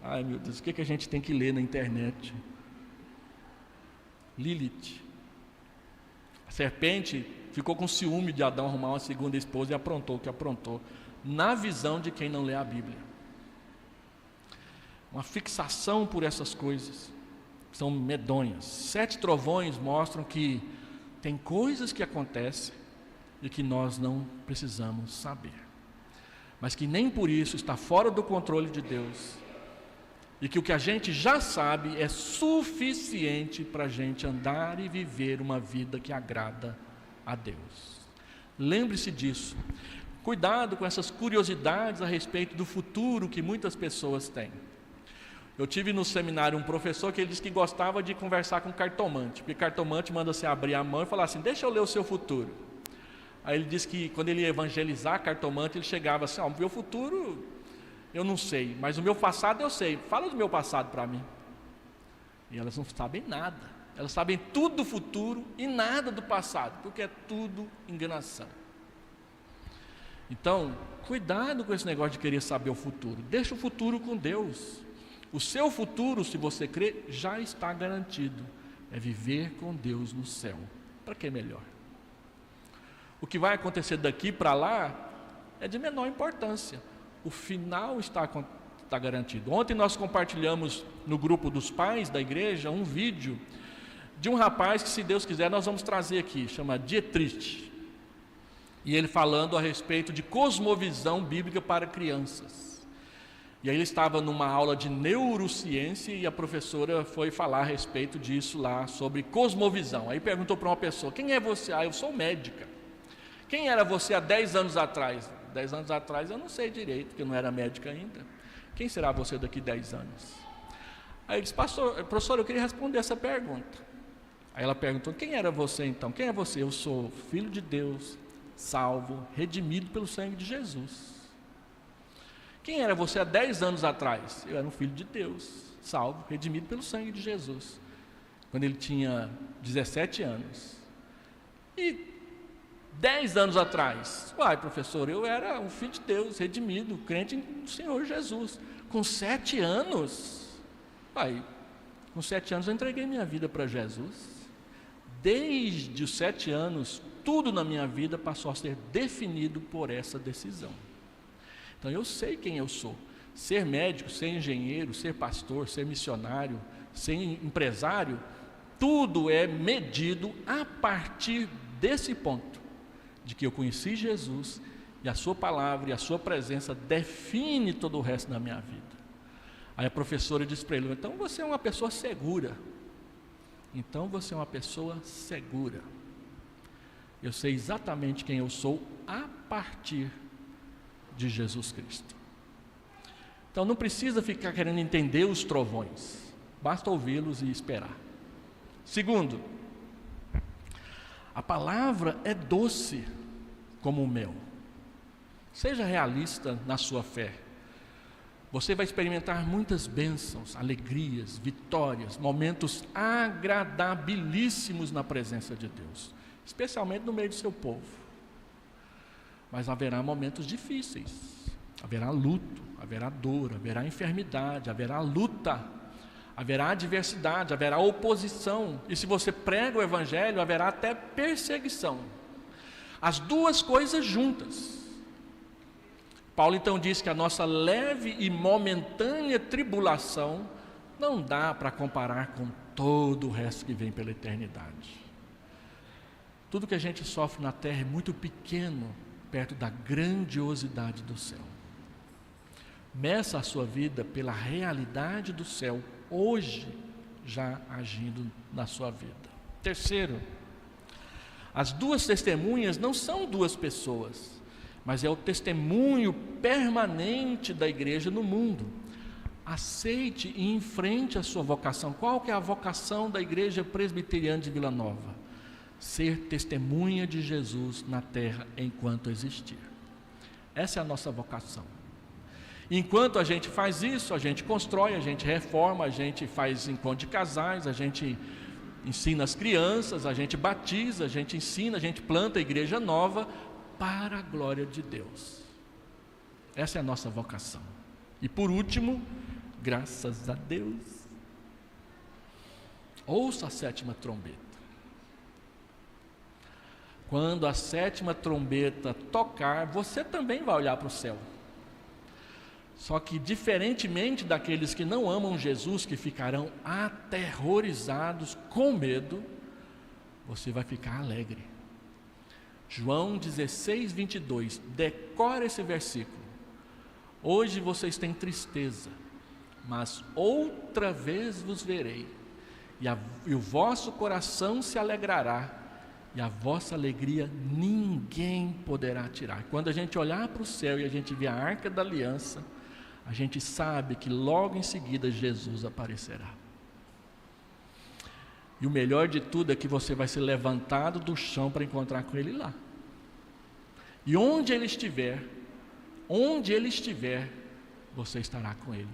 Ai meu Deus, o que a gente tem que ler na internet? Lilith. A serpente ficou com ciúme de Adão arrumar uma segunda esposa e aprontou o que aprontou, na visão de quem não lê a Bíblia. Uma fixação por essas coisas, são medonhas. 7 trovões mostram que tem coisas que acontecem e que nós não precisamos saber, mas que nem por isso está fora do controle de Deus, e que o que a gente já sabe é suficiente para a gente andar e viver uma vida que agrada a Deus. Lembre-se disso. Cuidado com essas curiosidades a respeito do futuro que muitas pessoas têm. Eu tive no seminário um professor que ele disse que gostava de conversar com cartomante, porque cartomante manda você abrir a mão e falar assim: deixa eu ler o seu futuro. Aí ele disse que quando ele ia evangelizar cartomante, ele chegava assim: o meu futuro eu não sei, mas o meu passado eu sei, fala do meu passado para mim. E elas não sabem nada, elas sabem tudo do futuro e nada do passado, porque é tudo enganação. Então, cuidado com esse negócio de querer saber o futuro, deixa o futuro com Deus. O seu futuro, se você crer, já está garantido, é viver com Deus no céu. Para que melhor? O que vai acontecer daqui para lá é de menor importância. O final está garantido. Ontem nós compartilhamos no grupo dos pais da igreja um vídeo de um rapaz que, se Deus quiser, nós vamos trazer aqui, chama Dietrich. E ele falando a respeito de cosmovisão bíblica para crianças. E aí ele estava numa aula de neurociência e a professora foi falar a respeito disso lá, sobre cosmovisão. Aí perguntou para uma pessoa: quem é você? Eu sou médica. Quem era você há 10 anos atrás? 10 anos atrás eu não sei direito, porque eu não era médica ainda. Quem será você daqui 10 anos? Aí ele disse: professor, eu queria responder essa pergunta. Aí ela perguntou: quem era você então? Quem é você? Eu sou filho de Deus, salvo, redimido pelo sangue de Jesus. Quem era você há 10 anos atrás? Eu era um filho de Deus, salvo, redimido pelo sangue de Jesus, quando ele tinha 17 anos. E 10 anos atrás, professor, eu era um filho de Deus, redimido, crente no Senhor Jesus. Com 7 anos, com 7 anos eu entreguei minha vida para Jesus. Desde os 7 anos, tudo na minha vida passou a ser definido por essa decisão. Então eu sei quem eu sou. Ser médico, ser engenheiro, ser pastor, ser missionário, ser empresário, tudo é medido a partir desse ponto, de que eu conheci Jesus e a sua palavra e a sua presença define todo o resto da minha vida. Aí a professora disse para ele: então você é uma pessoa segura. Então você é uma pessoa segura. Eu sei exatamente quem eu sou a partir de Jesus Cristo. Então não precisa ficar querendo entender os trovões, basta ouvi-los e esperar. Segundo, a palavra é doce como o mel. Seja realista na sua fé. você vai experimentar muitas bênçãos, alegrias, vitórias, momentos agradabilíssimos na presença de Deus, especialmente no meio do seu povo. Mas haverá momentos difíceis, haverá luto, haverá dor, haverá enfermidade, haverá luta, haverá adversidade, haverá oposição, e se você prega o Evangelho, haverá até perseguição. As duas coisas juntas. Paulo então diz que a nossa leve e momentânea tribulação não dá para comparar com todo o resto que vem pela eternidade. Tudo que a gente sofre na terra é muito pequeno perto da grandiosidade do céu. Meça a sua vida pela realidade do céu, hoje já agindo na sua vida. Terceiro, as duas testemunhas não são duas pessoas, mas é o testemunho permanente da igreja no mundo. Aceite e enfrente a sua vocação. Qual que é a vocação da Igreja Presbiteriana de Vila Nova? Ser testemunha de Jesus na terra enquanto existir. Essa é a nossa vocação. Enquanto a gente faz isso, a gente constrói, a gente reforma, a gente faz encontro de casais, a gente ensina as crianças, a gente batiza, a gente ensina, a gente planta a igreja nova para a glória de Deus. Essa é a nossa vocação. E por último, graças a Deus, ouça a sétima trombeta. Quando a sétima trombeta tocar, você também vai olhar para o céu. Só que diferentemente daqueles que não amam Jesus, que ficarão aterrorizados com medo, você vai ficar alegre. João 16, 22, decora esse versículo. Hoje vocês têm tristeza, mas outra vez vos verei, e o vosso coração se alegrará, e a vossa alegria ninguém poderá tirar. Quando a gente olhar para o céu e a gente vê a Arca da Aliança, a gente sabe que logo em seguida Jesus aparecerá. E o melhor de tudo é que você vai ser levantado do chão para encontrar com Ele lá. E onde Ele estiver, você estará com Ele.